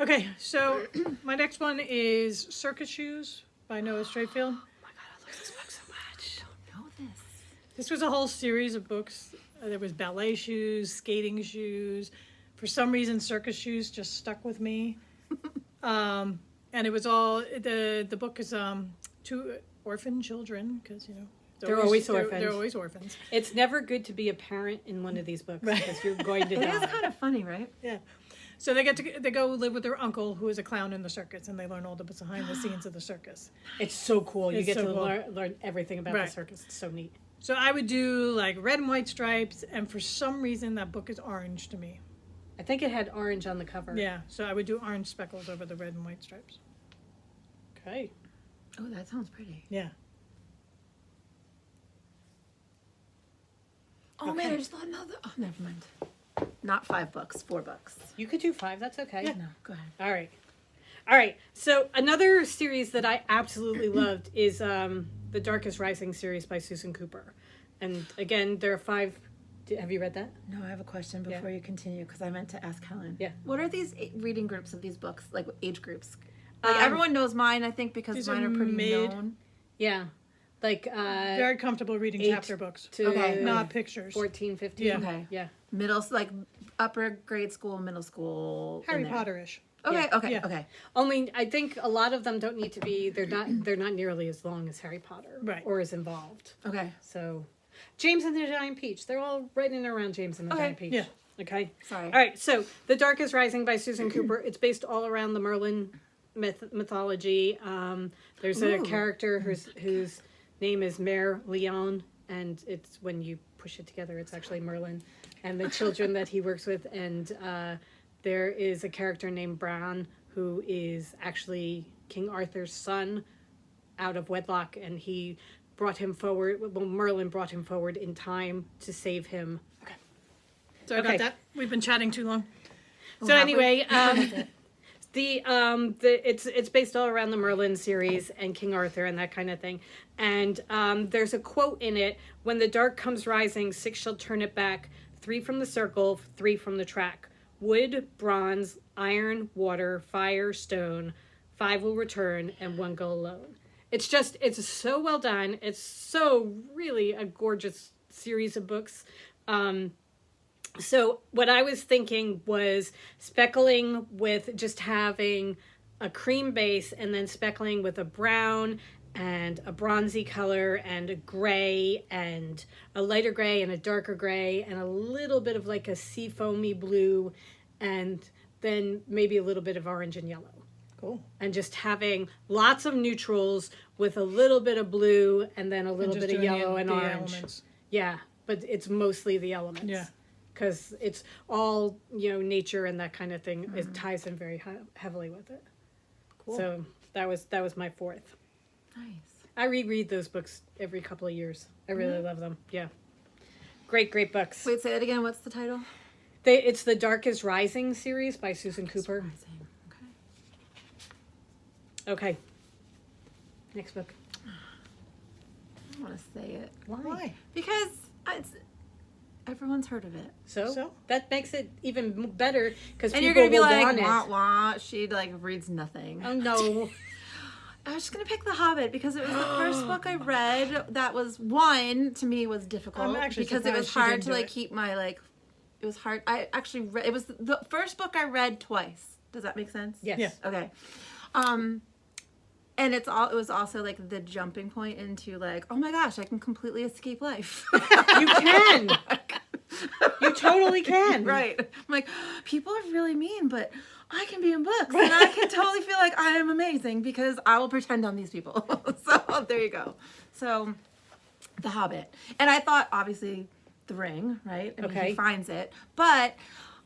Okay. So my next one is Circus Shoes by Noah Streatfield. Oh my God, I love this book so much. Know this. This was a whole series of books. There was ballet shoes, skating shoes. For some reason, circus shoes just stuck with me. And it was all the book is 2 orphan children because They're always orphans. They're always orphans. It's never good to be a parent in one of these books because you're going to It is die. kind of funny, right? Yeah. So they go live with their uncle who is a clown in the circus, and they learn all the behind the scenes of the circus. It's so cool. You It's get so to cool. learn everything about Right. the circus. It's so neat. So I would do like red and white stripes, and for some reason that book is orange to me. I think it had orange on the cover. Yeah. So I would do orange speckles over the red and white stripes. Okay. Oh, that sounds pretty. Yeah. Oh man, I just thought another. Oh, never mind. Not 5 books, 4 books. You could do 5. That's okay. No, go ahead. All right. All right. So another series that I absolutely loved is the Darkest Rising series by Susan Cooper. And again, there are 5. Have you read that? No, I have a question before you continue because I meant to ask Helen. Yeah. What are these reading groups of these books, like age groups? Like everyone knows mine, I think, because these mine are are pretty made- known. Yeah. Like Very comfortable reading 8 chapter books, to Okay. not pictures. 14, 15. Yeah. Okay. Yeah. Middle, like upper grade school, middle school. in Harry there. Potter-ish. Okay, Yeah. okay, Yeah. okay. Only I think a lot of them don't need to be. They're not nearly as long as Harry Potter. Right. Or as involved. Okay. So, James and the Giant Peach. They're all right in and around James and the Okay. Giant Peach. Yeah. Okay. Sorry. All right. So, The Darkest Rising by Susan Cooper. It's based all around the Merlin mythology. There's a Ooh. character whose name is Mare Leon, and it's when you push it together, it's actually Merlin, and the children that he works with. And there is a character named Bran who is actually King Arthur's son out of wedlock, and he brought him forward. Well, Merlin brought him forward in time to save him. Sorry Okay. about that. We've been chatting too long. So anyway, it's based all around the Merlin series and King Arthur and that kind of thing. And there's a quote in it: "When the dark comes rising, 6 shall turn it back. 3 from the circle, 3 from the track. Wood, bronze, iron, water, fire, stone. 5 will return, and 1 go alone." It's so well done. It's so really a gorgeous series of books. So what I was thinking was speckling with just having a cream base and then speckling with a brown and a bronzy color and a gray and a lighter gray and a darker gray and a little bit of like a sea foamy blue and then maybe a little bit of orange and yellow. Cool. And just having lots of neutrals with a little bit of blue and then a little just bit of doing the- yellow and the orange. elements. Yeah, but it's mostly the elements. Yeah. Because it's all, nature and that kind of thing. It ties in very heavily with it. Cool. So that was my 4th. Nice. I reread those books every couple of years. I really love them. Yeah. Great books. Wait, say it again. What's the title? It's the Dark is Rising series by Susan Cooper. Okay. Okay. Next book. I don't want to say it. Why? Because everyone's heard of it. So that makes it even better because And people you're going to be will like, want it. wah, wah. She, like, reads nothing. Oh no. I was just going to pick The Hobbit because it was the first book I read that was, one, to me, was difficult. I'm actually because it was surprised she hard didn't to, do like, it. keep my, like, it was hard. I actually read, it was the first book I read twice. Does that make sense? Yes. Yeah. Okay. And it was also like the jumping point into like, oh my gosh, I can completely escape life. You can. You totally can. Right. I'm like, people are really mean, but I can be in books and I can totally feel like I am amazing because I will pretend I'm these people. So there you go. So The Hobbit. And I thought obviously The Ring, right? I mean, Okay. he finds it. But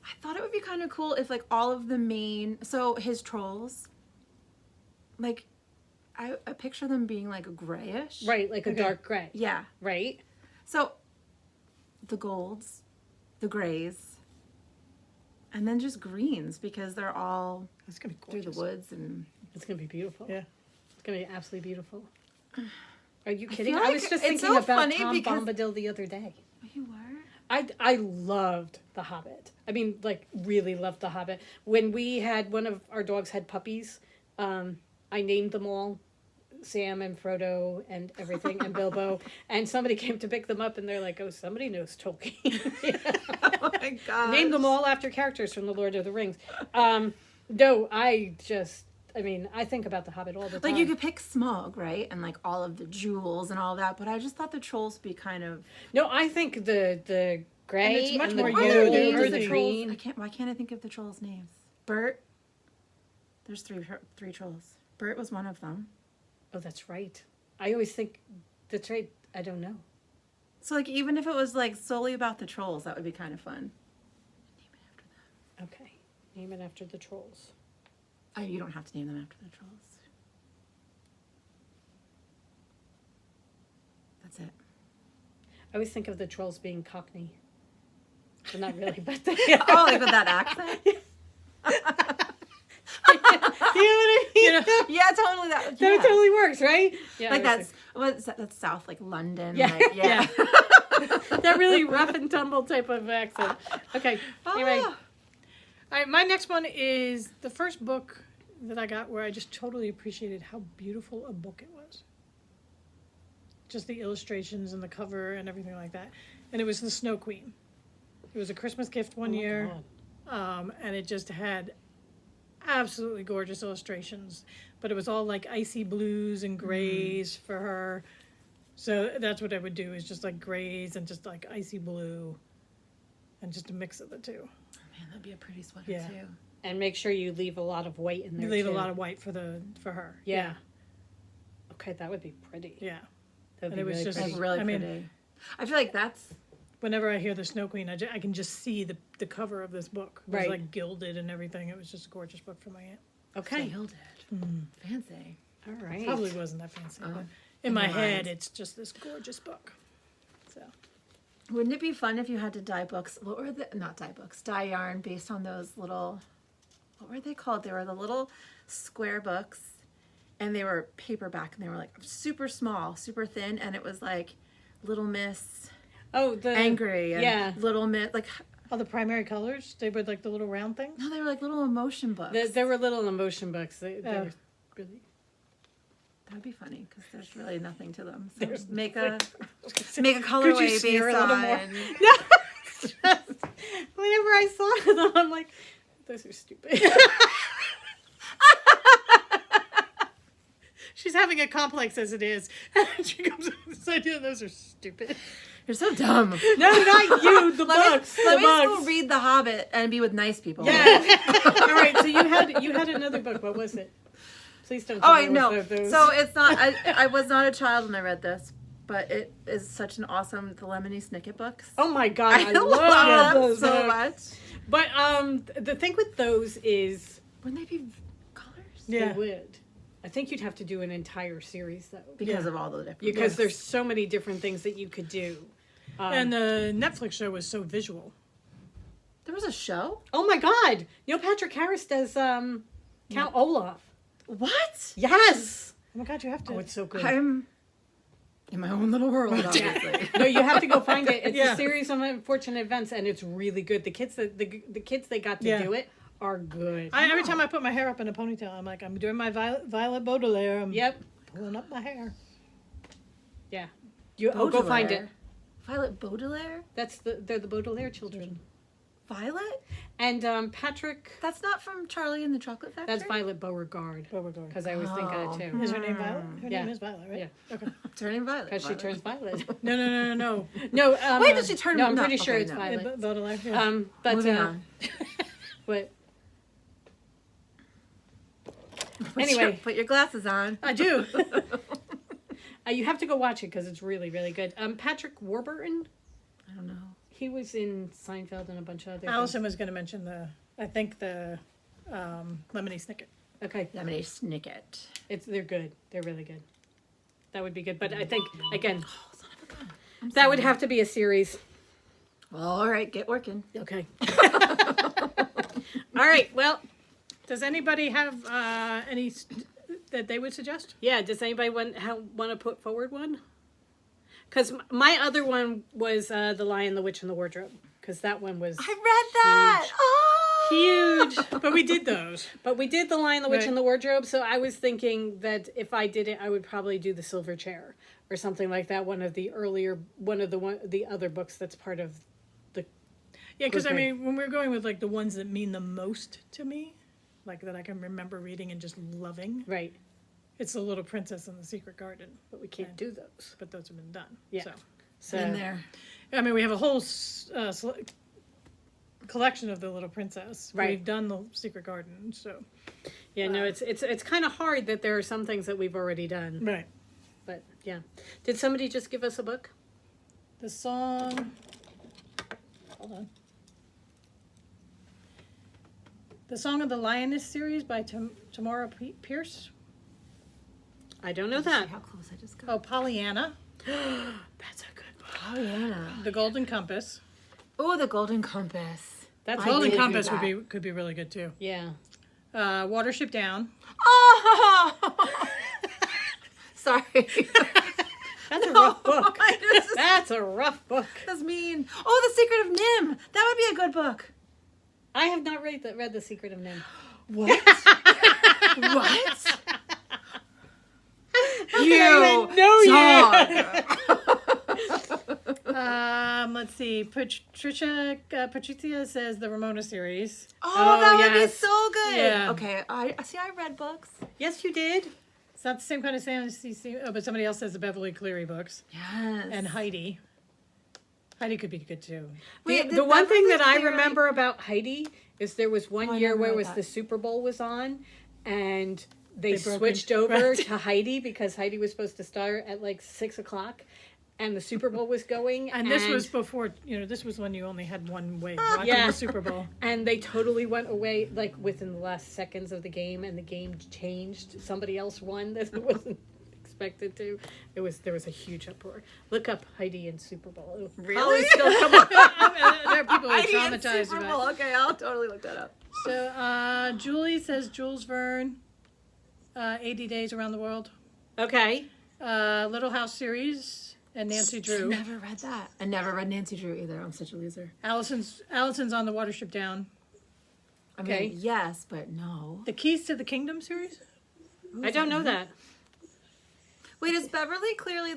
I thought it would be kind of cool if like all of the main, so his trolls, like I picture them being like grayish. Right, like a dark gray. Yeah. Right? So the golds, the grays, and then just greens because they're all That's gonna be through gorgeous. the woods and It's going to be beautiful. Yeah. It's going to be absolutely beautiful. Are you kidding? feel I was like just it's thinking so about funny Tom because- Bombadil the other day. you were. I loved The Hobbit. I mean, like, really loved The Hobbit. When we had, one of our dogs had puppies, I named them all. Sam and Frodo and everything and Bilbo. And somebody came to pick them up and they're like, oh, somebody knows Tolkien. Oh my god. Named them all after characters from The Lord of the Rings. No, I think about The Hobbit all the time. Like you could pick Smog, right? And like all of the jewels and all that, but I just thought the trolls would be kind of No, I think the gray And it's much and more the yellow blue than and the earthy. green. why can't I think of the trolls' names? Bert. There's three trolls. Bert was one of them. Oh, that's right. I always think that's right. I don't know. So like even if it was like solely about the trolls, that would be kind of fun. Okay. Name it after the trolls. Oh, you don't have to name them after the trolls. That's it. I always think of the trolls being Cockney. Well, not really, but they Oh, like with that accent? You know what I mean? Yeah, totally. That Totally works, right? Yeah, like I was that's South, like London. Yeah. Like, yeah. that really rough and tumble type of accent. Okay. Anyway. All right, my next one is the first book that I got where I just totally appreciated how beautiful a book it was. Just the illustrations and the cover and everything like that. And it was The Snow Queen. It was a Christmas gift one year. And it just had absolutely gorgeous illustrations. But it was all like icy blues and grays for her. So that's what I would do, is just like grays and just like icy blue. And just a mix of the two. Man, that'd be a pretty sweater Yeah. too. And make sure you leave a lot of white in there. You leave too. a lot of white for her. Yeah. Okay, that would be pretty. Yeah. That would And be it was really just- pretty. Like really I mean- pretty. I feel like that's Whenever I hear the Snow Queen, I can just see the cover of this book. It was Right. like gilded and everything. It was just a gorgeous book for my aunt. Okay. gilded. Fancy. All right. Probably wasn't that fancy, but in in my my head, mind. it's just this gorgeous book. So Wouldn't it be fun if you had to dye books? What were the not dye books? Dye yarn based on those little. What were they called? They were the little square books, and they were paperback, and they were like super small, super thin, and it was like Little Miss Oh, the Angry and yeah. Little Miss like all the primary colors, they were like the little round things. no, they were like little emotion books. There were little emotion books. They Oh. were really. That'd be funny because there's really nothing to them. So just make a Could colorway you based smear a little on. more? Whenever I saw them, I'm like, those are stupid. She's having a complex as it is. And she comes up with this idea, those are stupid. You're so dumb. No, not you. The books. Let The me just go books. read The Hobbit and be with nice people. Yeah. All right. So you had another book. What was it? Please don't. Oh, tell I me it know. was those. So it's not. I was not a child when I read this, but it is such an awesome the Lemony Snicket books. Oh my God, I love love them those so books. much. But the thing with those is Wouldn't they be colors? Yeah. they would. I think you'd have to do an entire series though, Because of all the different. because there's so many different things that you could do. And the Netflix show was so visual. There was a show? Oh my God, Neil Patrick Harris does Count Olaf. What? Yes. Oh my God, you have to. Oh, it's so good. I'm in my own little world, obviously. No, you have to go find it. It's Yeah. a series of unfortunate events, and it's really good. The kids that the kids that got to Yeah. do it are good. Every time I put my hair up in a ponytail, I'm like, I'm doing my Violet Baudelaire. I'm Yep. pulling up my hair. Yeah. Go find it. Violet Baudelaire? They're the Baudelaire children. Violet? And Patrick, That's not from Charlie and the Chocolate Factory? that's Violet Beauregard. Beauregard. Because I always think of it too. Is her name Violet? Her Yeah. name is Violet, right? Yeah. Okay. Turning Violet. Because she turns violet. No. No. Wait, did she turn? No, I'm no, pretty sure okay, it's no. violet. Baudelaire. Yeah. But Moving on. what? Put Anyway. your- put your glasses on. I do. You have to go watch it because it's really, really good. Patrick Warburton, I don't know. he was in Seinfeld and a bunch of other Allison was going to mention the Lemony Snicket. things. Okay. Lemony Snicket. They're good. They're really good. That would be good. But I think, again, that would have to be a series. All right, get working. Okay. All right. Well, Does anybody have any that they would suggest? yeah. Does anybody want to put forward one? Because my other one was The Lion, the Witch, and the Wardrobe. Because that one was I read that. Oh! huge. But we did those. But we did The Lion, the Witch, Right. and the Wardrobe. So I was thinking that if I did it, I would probably do The Silver Chair or something like that. One of the other books that's part of the. Yeah, because I Okay. mean, when we're going with like the ones that mean the most to me, like that I can remember reading and just loving, Right. it's The Little Princess and the Secret Garden. But we can't do those. But those have been done. Yeah. So, So In there. I mean, we have a whole collection of The Little Princess. Right. We've done the Secret Garden, so. yeah, no, it's kind of hard that there are some things that we've already done. Right. But yeah, did somebody just give us a book? The song. Hold on. The Song of the Lioness series by Tamora Pierce. I don't know See that. how close I just got. Oh, Pollyanna. That's a good book. Oh, yeah. The Golden Compass. Oh, the Golden Compass. That's I a Golden did do Compass that. could be really good too. Yeah. Watership Down. Oh! Sorry. That's a rough book. I just- That's a rough book. That's mean. Oh, The Secret of Nim. That would be a good book. I have not read The Secret of Nim. What? What? You Let's see. Patricia says the Ramona series. Oh, that would be yes. so good. Yeah. Okay, I see. I read books. Yes, you did. It's not the same kind of fantasy, but somebody else says the Beverly Cleary books. Yes. And Heidi. Heidi could be good too. Wait, The one thing that I Cleary- remember about Heidi is there was one Oh, I year never where read it was that. the Super Bowl was on, and they They broke switched in- over right. to Heidi because Heidi was supposed to start at like 6:00, and the Super Bowl was going. And this was before, this was when you only had one way watching Yeah. the Super Bowl. And they totally went away like within the last seconds of the game, and the game changed. Somebody else won that wasn't expected to. There was a huge uproar. Look up Heidi and Super Bowl. It'll Really? probably still come up. There are people who are Heidi and traumatized Super about Bowl. Okay, I'll totally look that up. it. So, Julie says Jules Verne, 80 Days Around the World. Okay. Little House series, and Nancy Drew. Never read that. I never read Nancy Drew either. I'm such a loser. Allison's on the Watership Down. I Okay. mean, yes, but no. The Keys to the Kingdom series. I don't know that. Wait, is Beverly clearly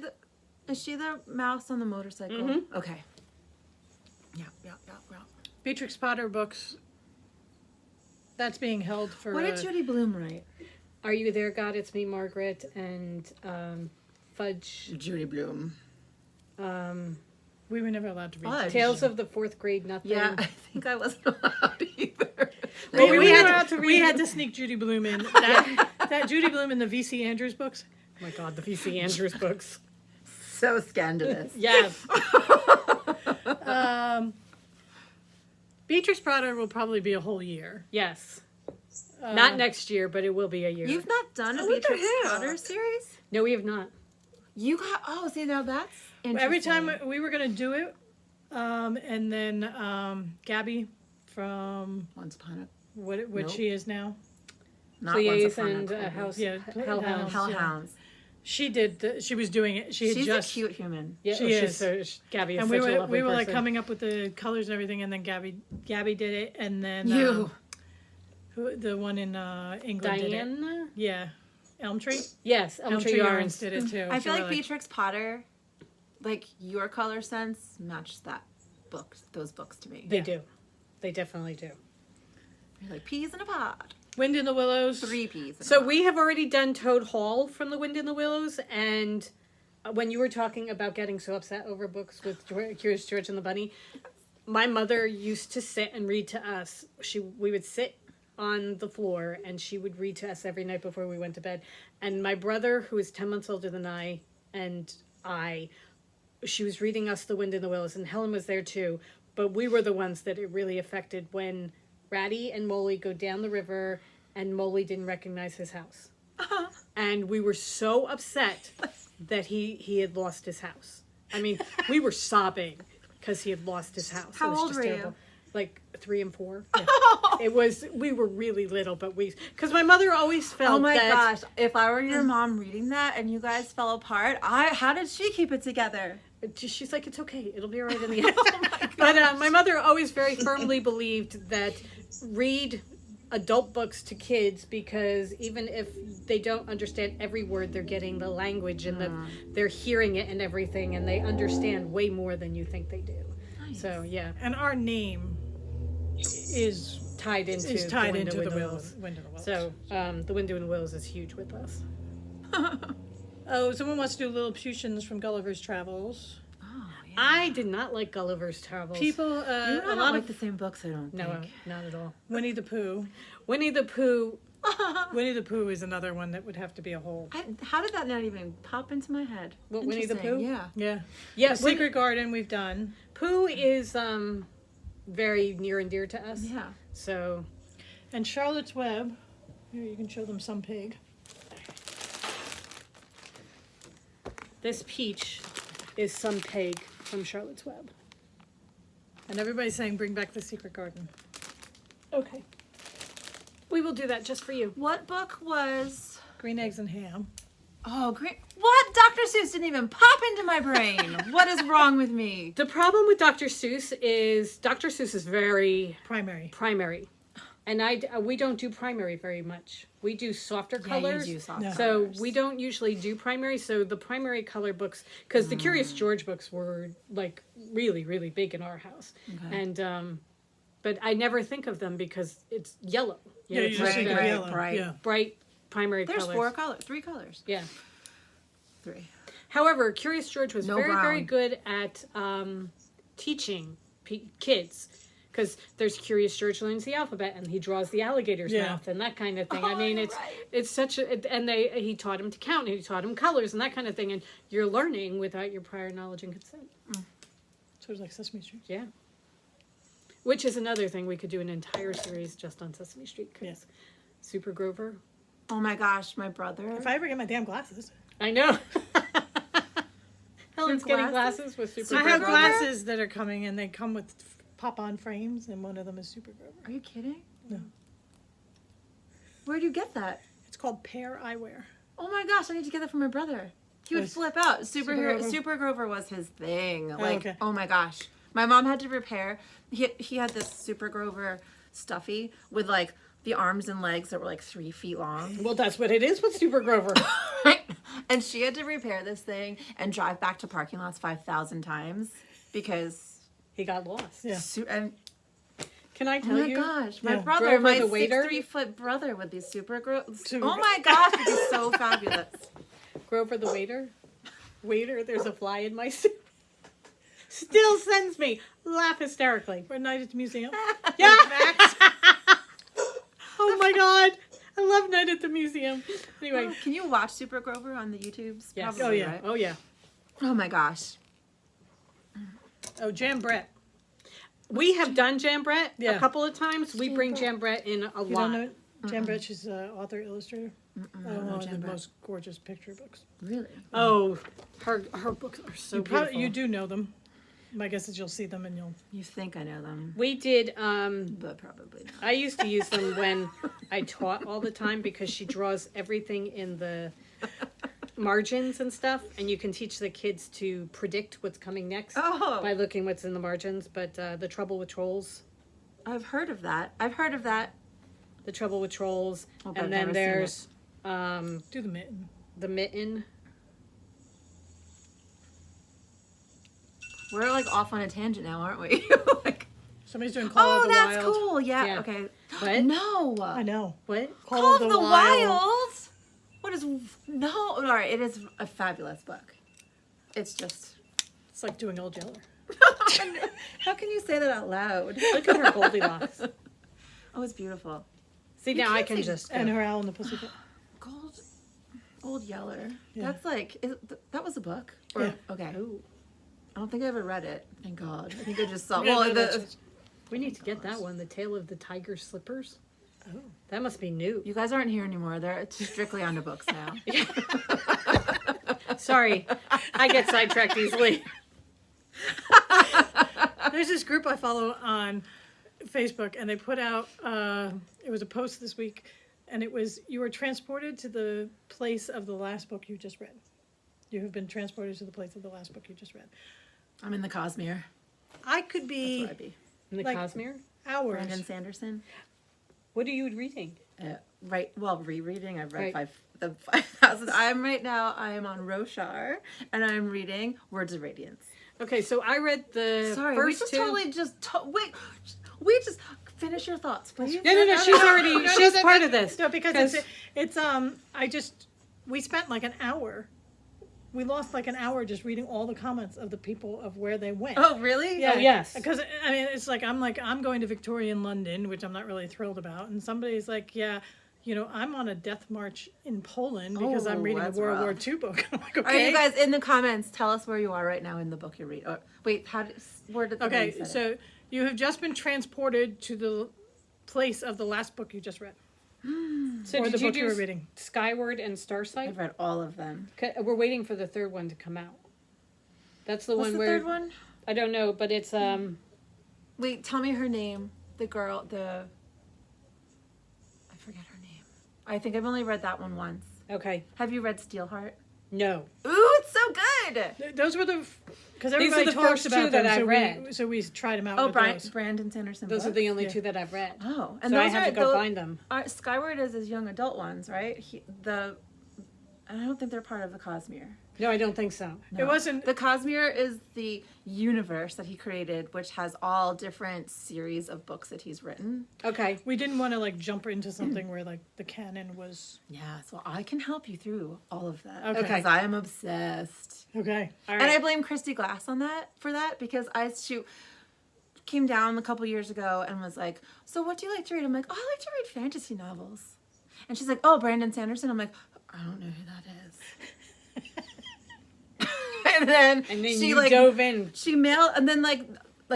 is she the mouse on the motorcycle? Mhm. Okay. Yeah. Beatrix Potter books. That's being held for. What did Judy Blume write? Are You There, God? It's Me, Margaret, and Fudge. Judy Blume. We were never allowed to read. Fudge. Tales of the Fourth Grade, Nothing. Yeah, I think I wasn't allowed either. We had had to to, read- we had to sneak Judy Blume in. That Judy Blume in the V.C. Andrews books. Oh my God, the V.C. Andrews books. So scandalous. Yes. Beatrix Potter will probably be a whole year. Yes. Not next year, but it will be a year. You've not done a What the Beatrix hell? Potter series? No, we have not. You got, see, now that's interesting. Every time we were gonna do it, and then Gabby from Once upon a, what Nope. she is now. not Please Once upon and a House Yeah, Hellhounds. Hellhounds. She did. She was doing it. She had She's just a cute human. Yeah, She she's is. so, Gabby is and such we a were lovely like person. coming up with the colors and everything, and then Gabby did it, and then You. the one in England did it. Diane? Yeah, Elm Tree. Yes, Elm Tree Yarns. did it too. I So feel we're like Beatrix Potter, like your color sense matched those books to me. They do. They definitely do. You're like peas in a pod. Wind in the Willows. 3 peas. In a So pod. we have already done Toad Hall from The Wind in the Willows, and when you were talking about getting so upset over books with Curious George and the Bunny, my mother used to sit and read to us. We would sit on the floor, and she would read to us every night before we went to bed. And my brother, who is 10 months older than I, she was reading us The Wind in the Willows, and Helen was there too. But we were the ones that it really affected when Ratty and Molly go down the river, and Molly didn't recognize his house. And we were so upset that he had lost his house. I mean, we were sobbing because he had lost his house. How It was old just were you? terrible. Like 3 and 4. We were really little, but because my mother always felt Oh my that. gosh! If I were your mom reading that and you guys fell apart, how did she keep it together? She's like, it's okay. It'll be all right in the end. But my mother always very firmly believed that read adult books to kids, because even if they don't understand every word, they're getting the language and they're hearing it and everything, and they understand way more than you think they do. Nice. So yeah, and our name is tied into tied the Wind into in the Willows. Wind in the Willows. So the Wind in the Willows is huge with us. Oh, someone wants to do Lilliputians from Gulliver's Travels. Oh, yeah. I did not like Gulliver's Travels. People, You a don't lot like of the same books, I don't No, think. not at all. Winnie the Pooh. Winnie the Pooh. Winnie the Pooh is another one that would have to be a whole. How did that not even pop into my head? What, Winnie the Interesting, Pooh? Yeah. Yeah. Yeah, The Secret Garden we've done. Pooh is very near and dear to us. Yeah. So And Charlotte's Web. Here, you can show them some pig. this peach is some peg from Charlotte's Web. And everybody's saying bring back the Secret Garden. Okay. We will do that just for you. What book was? Green Eggs and Ham. Oh, great! What? Dr. Seuss didn't even pop into my brain. What is wrong with me? The problem with Dr. Seuss is very Primary. primary. And we don't do primary very much. We do softer colors. you do soft No. So colors. we don't usually do primary. So the primary color books, because the Curious George books were like really, really big in our house. Okay. And but I never think of them because it's yellow. Yeah, it's you just think of Right, yellow. right. Yeah. bright primary There's colors. 3 colors. Yeah. 3. However, Curious George was No very, very brown. good at teaching kids. Because there's Curious George learns the alphabet and he draws the alligator's Yeah. mouth and that kind of thing. Oh, I mean, you're it's right. it's such a and he taught him to count and he taught him colors and that kind of thing. And you're learning without your prior knowledge and consent. So it's like Sesame Street. Yeah. Which is another thing we could do an entire series just on Sesame Street. 'Cause Yes. Super Grover. Oh my gosh, my brother. If I ever get my damn glasses. I know. Helen's getting glasses? glasses with Super I Grover. have Grover? glasses that are coming and they come with pop-on frames and one of them is Super Grover. Are you kidding? No. Where do you get that? It's called Pear Eyewear. Oh my gosh, I need to get that from my brother. He would Yes. flip out. Grover? Super Grover was his thing. Like, okay. oh my gosh. My mom had to repair. He had this Super Grover stuffy with like the arms and legs that were like 3 feet long. Well, that's what it is with Super Grover. And she had to repair this thing and drive back to parking lots 5,000 times because He got lost. Yeah. Can I Oh tell my you? gosh, my Yeah. brother, Grover my the waiter? 6'3" brother with these Super Oh my gosh, it'd be so fabulous. Grover the waiter. Waiter, there's a fly in my soup. Still sends me. Laugh hysterically. For a night at the museum. Yeah. Oh my god. I love Night at the Museum. Anyway. Can you watch Super Grover on the YouTubes? Yes. Probably, Oh, yeah. right? Oh yeah. Oh my gosh. Oh, Jam Brett. We have done Jambret Yeah. a couple of times. We bring Jambret? Jambret in a You lot. don't know? Jen Brett, she's an author, illustrator. One of the Jen Brett. most gorgeous picture books. Really? Oh, her books are so beautiful. You do know them. My guess is you'll see them and you'll... You think I know them, We did. but probably not. I used to use them when I taught all the time because she draws everything in the margins and stuff, and you can teach the kids to predict what's coming next Oh. by looking what's in the margins. But The Trouble with Trolls, I've heard of that. The Trouble with Trolls, Oh, but I've and then never seen there's Do the mitten. The Mitten. We're like off on a tangent now, aren't we? Like, Somebody's doing Call of the that's Wild. cool. Yeah. Yeah. Okay. What? No. I know. What? Call of the Wild. What is no? All right. It is a fabulous book. It's just. It's like doing Old Yeller. How can you say that out loud? Look at her Goldilocks. Oh, it's beautiful. See, now I can't can say- just go. And her Owl in the Pussycat. Old Yeller. Yeah. That's like that was a book. Yeah. Okay. Ooh, I don't think I ever read it. Thank God. I think I just saw. Yeah, Well, no, that's- we need to get that one. The Tale of the Tiger Slippers. Oh. That must be new. you guys aren't here anymore. They're strictly onto books now. Sorry, I get sidetracked easily. There's this group I follow on Facebook, and they put out, it was a post this week, and it was, you were transported to the place of the last book you just read. You have been transported to the place of the last book you just read. I'm in the Cosmere. I could That's be where I'd be. In the Like- Cosmere? hours. Brandon Sanderson. What are you reading? Rereading. I've read Right. 5,000. I am on Roshar, and I'm reading Words of Radiance. Okay, so I read the Sorry, we first just two. totally wait. We just finish your thoughts, please. No, she's already, she's part of this. No, because we spent like an hour. We lost like an hour just reading all the comments of the people of where they went. Oh, really? Yeah, Oh, yes. Because I mean, it's like I'm going to Victorian London, which I'm not really thrilled about, and somebody's like, yeah, I'm on a death march in Poland because I'm Oh, reading a that's World War rough. II book. I'm like, Are okay. you guys in the comments? Tell us where you are right now in the book you're reading. Or, wait, where did the Okay, name say it? so you have just been transported to the place of the last book you just read, So or did the you book you do were reading. Skyward and Starsight? I've read all of them. We're waiting for the third one to come out. That's the What's one the where third one? I don't know, but it's Wait, tell me her name. The girl, I forget her name. I think I've only read that one once. okay. Have you read Steelheart? No. Ooh, it's so good. Those were because These are everybody the talks first about two that them, I so read. so we tried them out. Oh, with those. Brandon Sanderson. Those are books? the only Yeah. two that I've read. Oh, and So those I have are to go those- find them. Skyward is his young adult ones, right? I don't think they're part of the Cosmere. No, I don't think so. It wasn't. The Cosmere is the universe that he created, which has all different series of books that he's written. Okay. We didn't want to like jump into something where like the canon was Yeah, so I can help you through all of that. Okay. Because I am obsessed. okay. All And right. I blame Christy Glass on that because she came down a couple years ago and was like, so what do you like to read? I'm like, oh, I like to read fantasy novels. And she's like, oh, Brandon Sanderson. I'm like, I don't know who that is. and then she you dove in. she mailed, and then like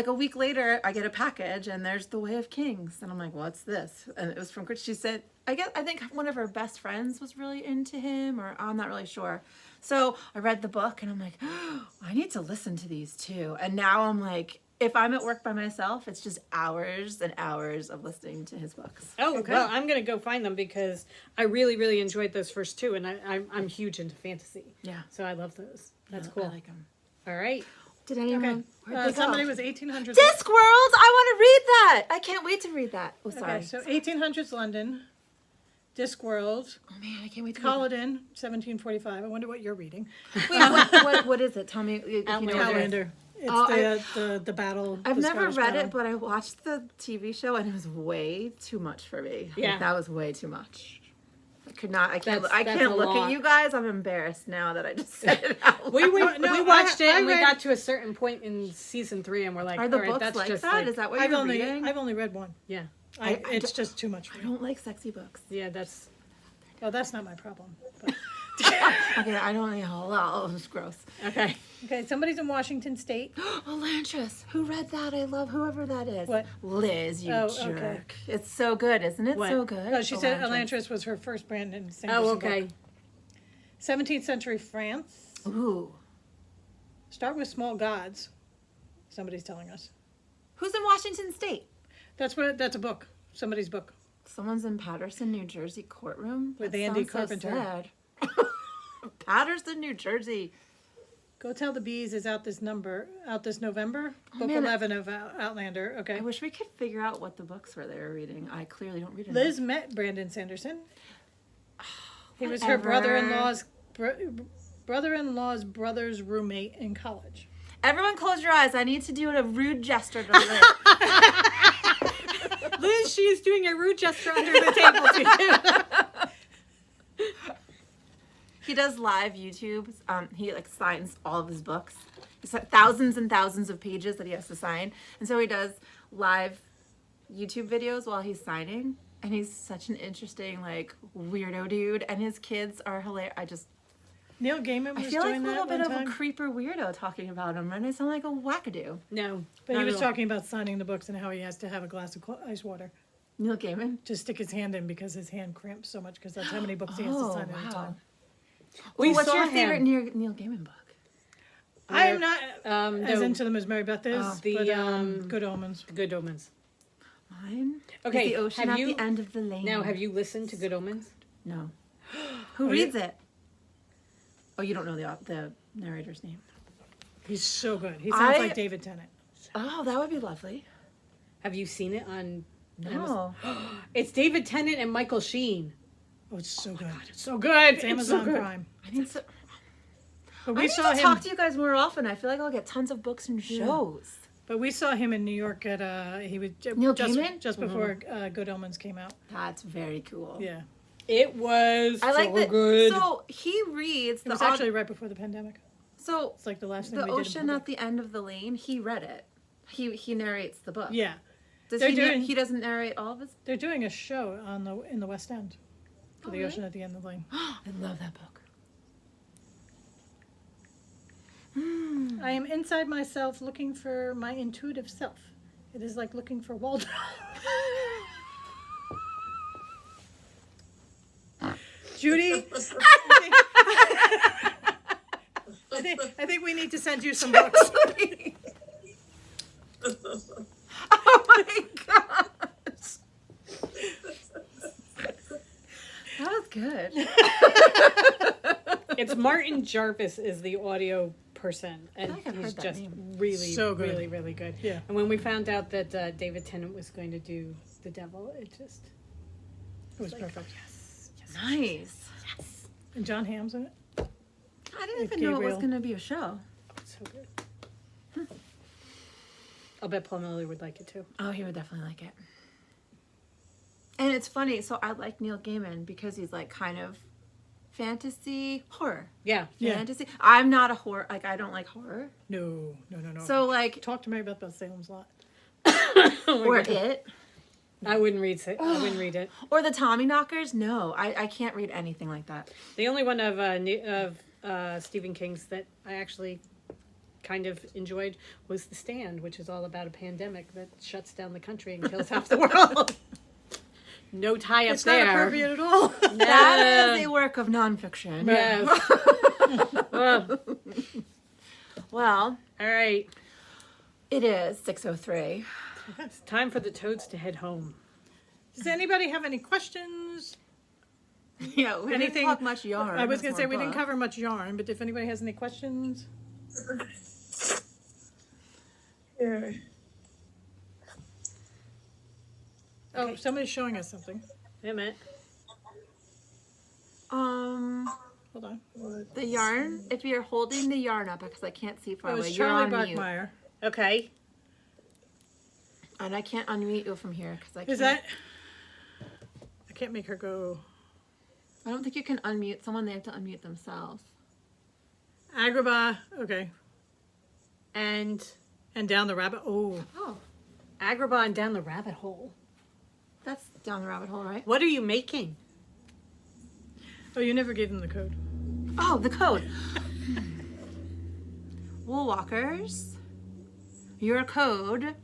a week later, I get a package, and there's The Way of Kings, and I'm like, what's this? And it was from Chris. She said, I think one of her best friends was really into him, or I'm not really sure. So I read the book, and I'm like, oh, I need to listen to these too. And now I'm like, if I'm at work by myself, it's just hours and hours of listening to his books. Oh, well, I'm going to go find them because I really, really enjoyed those first two, and I'm huge into fantasy. Yeah. So I love those. That's cool. I like them. All right. Did anyone? Where'd they go? Somebody was 1800s. Discworld! I want to read that. I can't wait to read that. Oh, sorry. Okay, so 1800s London, Discworld, Oh man, I can't wait to Culloden, 1745. I wonder what you're reading. Wait, what is it? Tell me if you know what it is. Outlander. It's Oh, the battle. I've the never Scottish read battle. it, but I watched the TV show and it was way too much for me. Like, Yeah. that was way too much. I could not. I can't. That's I can't a look lot. at you guys. I'm embarrassed now that I just said it out. We loud. watched it, I and we read- got to a certain point in season 3, and we're like, Are the all right, books that's like just that? like, Is that what I've you're only reading? I've only read one. yeah, It's just too much for I me. don't like sexy books. yeah, that's Well, that's not my problem. But Okay, I don't know. Well, it's gross. okay. Okay, somebody's in Washington State. Elantris. Who read that? I love whoever that is. What? Liz, you Oh, jerk. okay. It's so good, isn't it? What? So good. Oh, she said Elantris was her first Brandon Sanderson Oh, okay. book. 17th century France. Ooh. Start with small gods. Somebody's telling us. Who's in Washington State? That's a book. Somebody's book. Someone's in Patterson, New Jersey courtroom. With That Andy sounds so Carpenter. sad. Patterson, New Jersey. Go Tell the Bees is out this November. Book man, 11 of Outlander. Okay. I wish we could figure out what the books were they were reading. I clearly don't read enough. Liz met Brandon Sanderson. He was her Whatever. brother-in-law's brother's roommate in college. Everyone close your eyes. I need to do a rude gesture to Liz. Liz, she is doing a rude gesture under the table to you. He does live YouTubes. He like signs all of his books. He's got thousands and thousands of pages that he has to sign. And so he does live YouTube videos while he's signing. And he's such an interesting, like, weirdo dude. And his kids are hilarious. Neil Gaiman I was feel like doing a little that bit one of time. a creeper weirdo talking about him. And I sound like a wackadoo. No. But not he was at all. talking about signing the books and how he has to have a glass of ice water Neil Gaiman? to stick his hand in because his hand cramps so much because that's how many books he has to sign at a time. We What's saw your him. favorite Neil Gaiman book? I am not as no, into them as Mary Beth is, the, but Good Omens. Good Omens. Mine? Okay, Is the ocean have at you- the end of the lane. Now, have you listened to Good Omens? No. Who reads it? Oh, you don't know the narrator's name. He's so good. He sounds I- like David Tennant. Oh, that would be lovely. Have you seen it on? No. It's David Tennant and Michael Sheen. Oh, it's so good. It's so good. It's Amazon Prime. I need to, But I we need saw to him. talk to you guys more often. I feel like I'll get tons of books and shows. But we saw him in New York at he was Neil just Gaiman? just before Good Omens came out. That's very cool. Yeah, It was I like so that. good. So he reads it the was actually right before the pandemic. so It's like the last thing the we did. ocean at the end of the lane. He read it. He narrates the book. Yeah, Does They're he? doing- He doesn't narrate all of his. they're doing a show in the West End for the really? ocean at the end of the lane. I love that book. I am inside myself looking for my intuitive self. It is like looking for Waldo. Judy, I think we need to send you some books. Oh my gosh. That was good. It's Martin Jarvis is the audio person, and like I've he's heard that just name. really, So good. really, really good. Yeah. And when we found out that David Tennant was going to do the devil, it just It was perfect. Nice. And John Hamm's in it. I didn't With even know it was Gabriel. going to be a show. so good. I'll bet Paul Miller would like it too. Oh, he would definitely like it. And it's funny. So I like Neil Gaiman because he's like kind of fantasy horror. Yeah. Yeah. Fantasy. I'm not a horror. Like I don't like horror. No. So like Talk to Mary Beth about Salem's Lot. or it I wouldn't read it. I wouldn't read it. or the Tommyknockers. No, I can't read anything like that. The only one of Stephen King's that I actually kind of enjoyed was The Stand, which is all about a pandemic that shuts down the country and kills half the world. No tie up It's there. not appropriate at all. That is a work of nonfiction. Yes. Well, Well, all right. it is 6:03. It's time for the toads to head home. Does anybody have any questions? Yeah, we Anything- didn't talk much yarn. I was It's going to say more we didn't book. cover much yarn, but if anybody has any questions. Yeah. Oh, somebody's showing us something. Wait a minute. Hold on. The yarn. If you're holding the yarn up, because I can't see far Oh, away, it's you're Charlie on mute, Bachmeyer. Okay. and I can't unmute you from here because I can't. Is that? I can't make her go. I don't think you can unmute someone. They have to unmute themselves. Agrabah. Okay. And And down the rabbit. Oh. Oh, Agrabah and down the rabbit hole. that's down the rabbit hole, right? What are you making? Oh, you never gave them the code. Oh, the code. Woolwalkers, your code,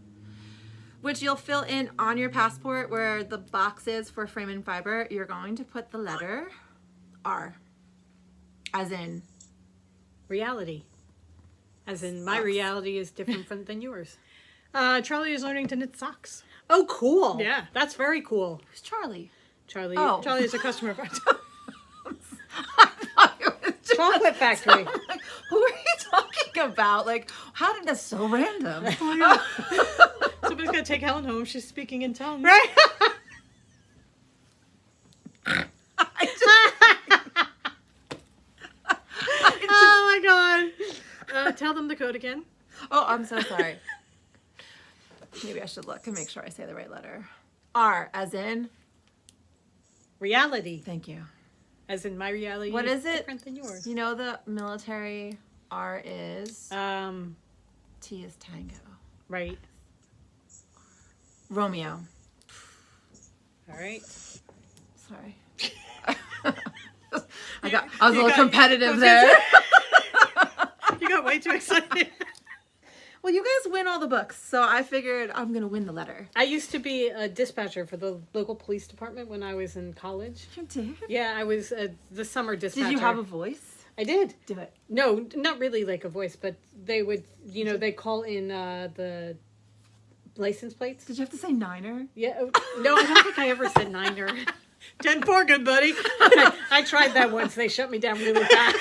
which you'll fill in on your passport where the box is for frame and fiber. You're going to put the letter R, as in Reality. As in, my reality is different than yours. Charlie is learning to knit socks. Oh, cool. Yeah. That's very cool. who's Charlie? Charlie. Oh. Charlie is a customer of ours. Chocolate Factory. Like, who are you talking about? Like, how did this so random? Somebody's got to take Helen home. She's speaking in tongues. Right? Oh, my God. Tell them the code again. Oh, I'm so sorry. Maybe I should look and make sure I say the right letter. R, as in. Reality. Thank you. As in, my reality What is it? different than yours. You know the military R is. T is Tango. Right. Romeo. All right. Sorry. I was a little competitive there. You got way too excited. Well, you guys win all the books, so I figured I'm gonna win the letter. I used to be a dispatcher for the local police department when I was in college. You did? Yeah, I was the summer dispatcher. Did you have a voice? I did. Do it. No, not really like a voice, but they would, they call in the license plates. Did you have to say Niner? Yeah. No, I don't think I ever said Niner. 10-4, good buddy. I tried that once. They shut me down really fast.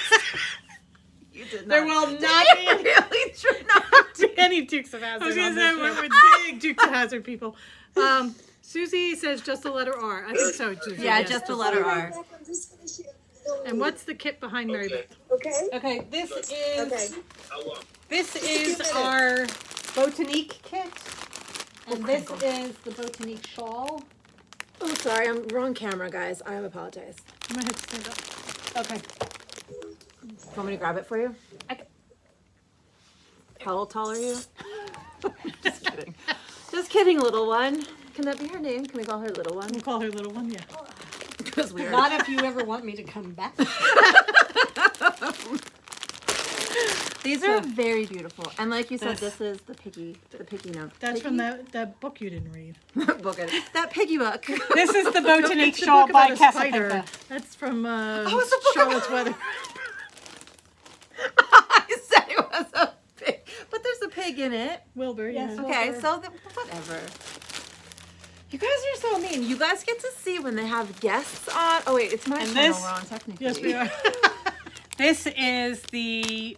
You did not. There will not You really should not. be any Dukes of Hazzard I was going on to this say, show. we're big Dukes of Hazzard people. Susie says just the letter R. I think so, Susie. Yeah, yes. just the letter R. I'm just finishing. And what's the kit behind Mary Beth? Okay. Okay, this Okay. is our Botanique kit, and this is the Botanique shawl. Oh, sorry, I'm wrong camera, guys. I apologize. I might have to stand up. Okay. Want me to grab it for you? Okay. How tall are you? Just kidding. Just kidding, little one. Can that be her name? Can we call her little one? We'll call her little one, yeah. Because weird. Not if you ever want me to come back. These are very beautiful, and like you said, this is the piggy note. That's from that book you didn't read. book. That piggy book. This is the Botanique It's a shawl book by about a spider. Casapinka. That's from it's a book Charlotte's Weather. I said it was a pig, but there's a pig in it. Wilbur, Yes. yeah. Okay, so whatever. You guys are so mean. You guys get to see when they have guests on. Oh wait, it's my And channel this- we're on technically. Yes, we are. This is the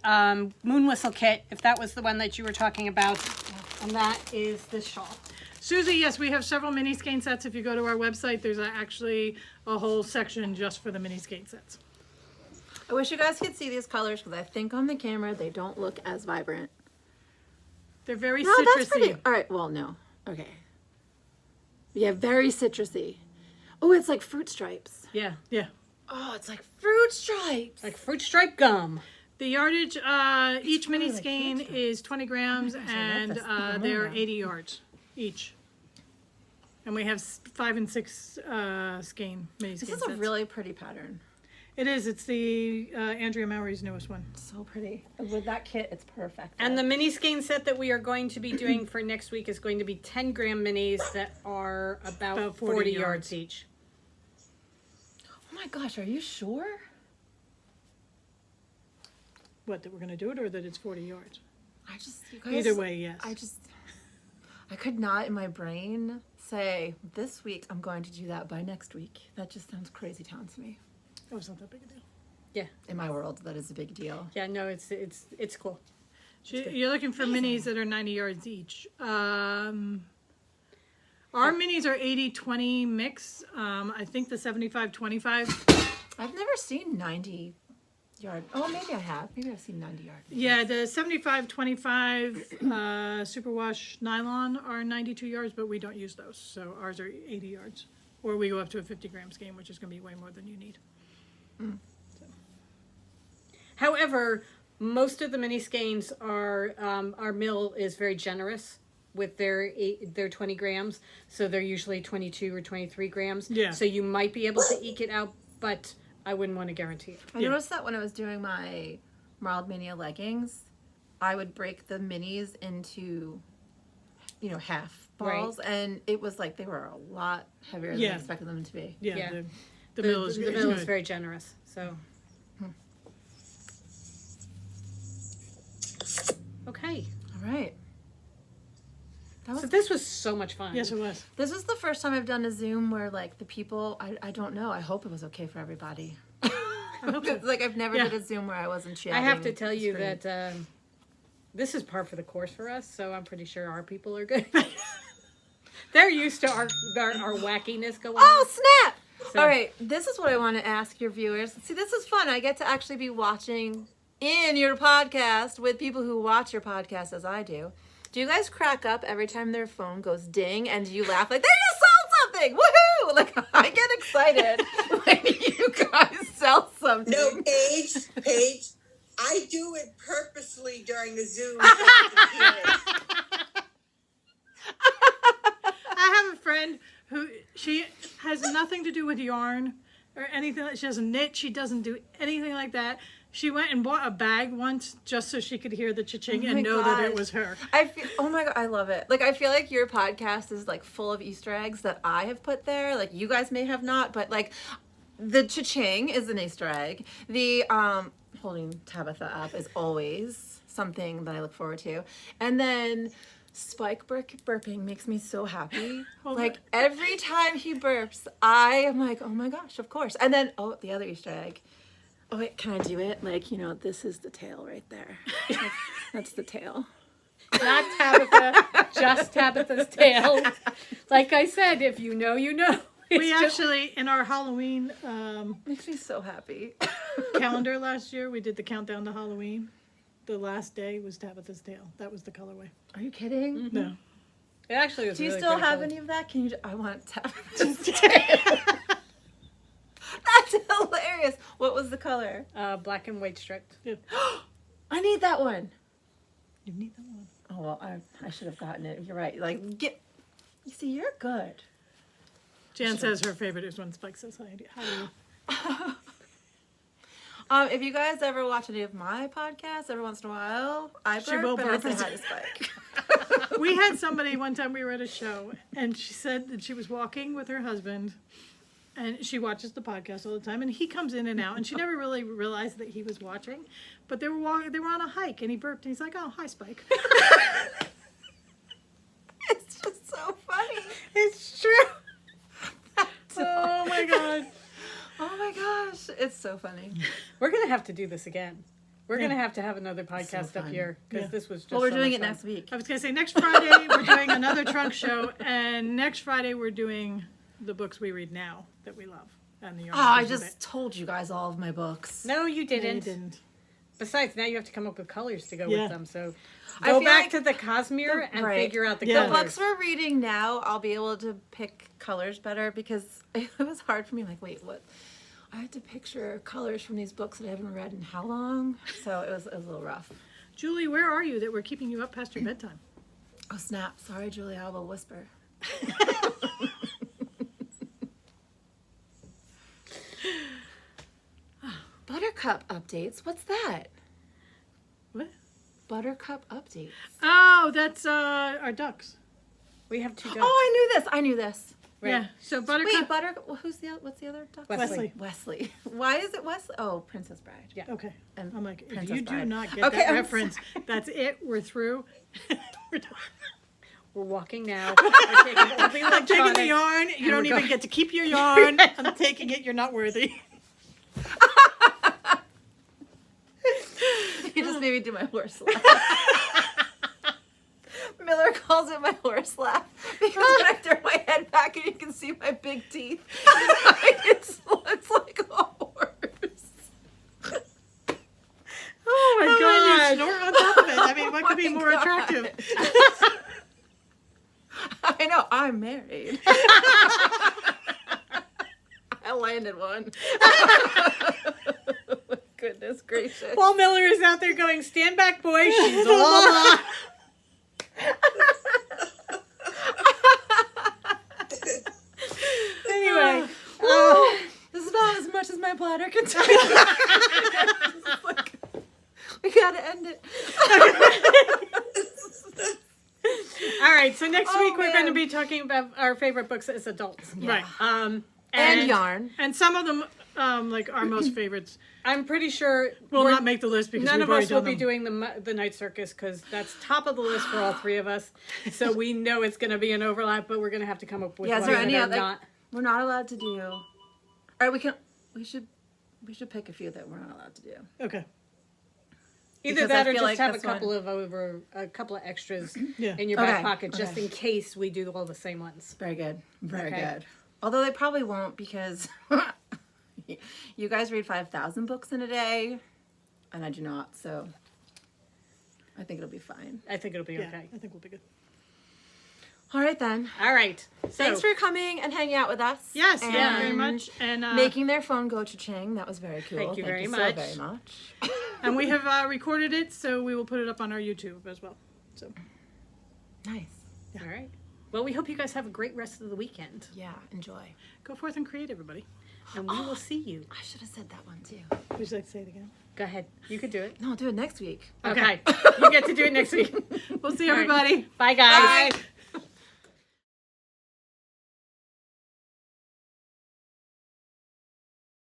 moon whistle kit, if that was the one that you were talking about. And that is this shawl. Susie, yes, we have several mini skein sets. If you go to our website, there's actually a whole section just for the mini skein sets. I wish you guys could see these colors because I think on the camera they don't look as vibrant. They're very No, citrusy. that's pretty. All right, well, no. Okay. Yeah, very citrusy. Oh, it's like fruit stripes. Yeah. Yeah. Oh, it's like fruit stripes. Like fruit stripe gum. The yardage, each mini like skein fruit is 20 grams, I love and this. I they're love that. 80 yards each. And we have 5 and 6 skein mini This skein is a sets. really pretty pattern. It is. It's the Andrea Mowry's newest one. So pretty. With that kit, it's perfect. And the mini skein set that we are going to be doing for next week is going to be 10 gram minis that are about 40 yards each. Oh my gosh, are you sure? What, that we're going to do it or that it's 40 yards? You guys, Either way, yes. I could not in my brain say this week I'm going to do that by next week. That just sounds crazy town to me. Oh, it's not that big a deal. Yeah. In my world, that is a big deal. Yeah, no, it's cool. You're looking for minis that are 90 yards each. Our minis are 80-20 mix. I think the 75-25. I've never seen 90 yard. Oh, maybe I have. Maybe I've seen 90 yard. Yeah, the 75-25 superwash nylon are 92 yards, but we don't use those. So ours are 80 yards. Or we go up to a 50 gram skein, which is going to be way more than you need. However, most of the mini skeins are our mill is very generous with their 20 grams, so they're usually 22 or 23 grams. Yeah. So you might be able to eke it out, but I wouldn't want to guarantee it. I noticed that when I was doing my Mild Mania leggings, I would break the minis into, half balls, and it was like they were a lot heavier than I expected them to be. Yeah. Yeah. The middle is the good. middle is very generous. So. Okay. All right. So this was so much fun. Yes, it was. This was the first time I've done a Zoom where, like, the people, I don't know. I hope it was okay for everybody. I hope so. Like, I've never Yeah. did a Zoom where I wasn't chatting. I have to tell you screen. that this is par for the course for us, so I'm pretty sure our people are good. They're used to our wackiness going on. Oh, snap! So- All right, this is what I want to ask your viewers. See, this is fun. I get to actually be watching in your podcast with people who watch your podcast as I do. Do you guys crack up every time their phone goes ding and you laugh like, they just sold something? Woohoo! Like, I get excited when you guys sell something. No, Paige, I do it purposely during the Zoom. So I can hear it. I have a friend who she has nothing to do with yarn or anything. She doesn't knit. She doesn't do anything like that. She went and bought a bag once just so she could hear the cha-ching and know that it was her. I feel, oh my God, I love it. Like, I feel like your podcast is like full of Easter eggs that I have put there. Like, you guys may have not, but like the cha-ching is an Easter egg. The holding Tabitha up is always something that I look forward to. And then Spike burping makes me so happy. Like, every time he burps, I am like, oh my gosh, of course. And then, the other Easter egg. Oh, wait, can I do it? Like, this is the tail right there. That's the tail. Not Tabitha, just Tabitha's tail. Like I said, if you know, you know. We actually, in our Halloween Makes me so happy. calendar last year, we did the countdown to Halloween. The last day was Tabitha's tail. That was the colorway. Are you kidding? No. It actually was Do you really still pretty have cool. any of that? Can you? I want Tabitha's tail. That's hilarious. What was the color? Black and white striped. I need that one. You need that one. Oh, well, I should have gotten it. You're right. Like, you see, you're good. Jan says her favorite is when Spike says hi. If you guys ever watch any of my podcasts, every once in a while, I burp, She will and I burp say as- hi to Spike. We had somebody one time, we were at a show, and she said that she was walking with her husband, and she watches the podcast all the time, and he comes in and out, and she never really realized that he was watching, but they were on a hike, and he burped, and he's like, oh, hi, Spike. It's just so funny. It's true. Oh, my God. Oh my gosh, it's so funny. We're going to have to do this again. We're Yeah. going to have another podcast up fun. here because Yeah. this was just Well, we're so doing much it fun. next week. I was going to say, next Friday, we're doing another trunk show, and next Friday, we're doing the books we read now that we love. And the yarn Oh, I version of just it. told you guys all of my books. No, you No, didn't. you didn't. Besides, now you have to come up with colors to go Yeah. with them. So I go feel back like to the Cosmere and right. figure out the Yeah. The colors. books we're reading now, I'll be able to pick colors better because it was hard for me. Like, wait, what? I had to picture colors from these books that I haven't read in how long? So it was a little rough. Julie, where are you that we're keeping you up past your bedtime? Oh, snap. Sorry, Julie. I will whisper. Buttercup updates. What's that? What? Buttercup updates. Oh, that's our ducks. We have two dogs. Oh, I knew this. Right. Yeah. So Buttercup. Wait, what's the other duck? Wesley. Wesley. Why is it Wesley? Oh, Princess Bride. Yeah. Okay. And I'm like, if Princess you do Bride. not get Okay, that I'm reference, that's it. We're through. We're done. We're walking now. We're taking all the I'm taking the electronics. yarn. You And don't we're even going- get to keep your yarn. I'm taking it. You're not worthy. You just made me do my horse laugh. Miller calls it my horse laugh because when I turn my head back and you can see my big teeth, it looks like a horse. Oh my God. And you snort on top of it. I mean, what could be my more God. attractive? I know, I'm married. I landed one. Goodness gracious. Paul Miller is out there going, stand back, boy. She's all on. Anyway. This is about as much as my bladder can take. We gotta end it. All right, so next week we're man. going to be talking about our favorite books as adults. Right. And yarn. And some of them, like our most favorites, I'm pretty sure will we're- not make the list because none we've of already us will done be them. doing the night circus because that's top of the list for all three of us. So we know it's going to be an overlap, but we're going to have to come up with Yeah, is ones there that any are other? not. We're not allowed to do. All right, we should pick a few that we're not allowed to do. Okay. Either Because that I or feel just like have a this couple of extras Yeah. in your back Okay, pocket just okay. in case we do all the same ones. Very good. Very Okay. good. Although they probably won't because you guys read 5,000 books in a day, and I do not. So I think it'll be fine. I think it'll be Yeah, okay. I think we'll be good. All right then. All right. So, Thanks for coming and hanging out with us. Yes, thank you very And much. And making their phone go cha-ching. That was very cool. Thank you very so much. very much. and we have recorded it, so we will put it up on our YouTube as well. So Nice. all right. Well, we hope you guys have a great rest of the weekend, Yeah, enjoy. go forth and create, everybody. and we will see you. I should have said that one too. Would you like to say it again? Go ahead. You could do it. No, I'll do it next week. Okay. You get to do it next week. We'll see All right. everybody. Bye, guys. Bye.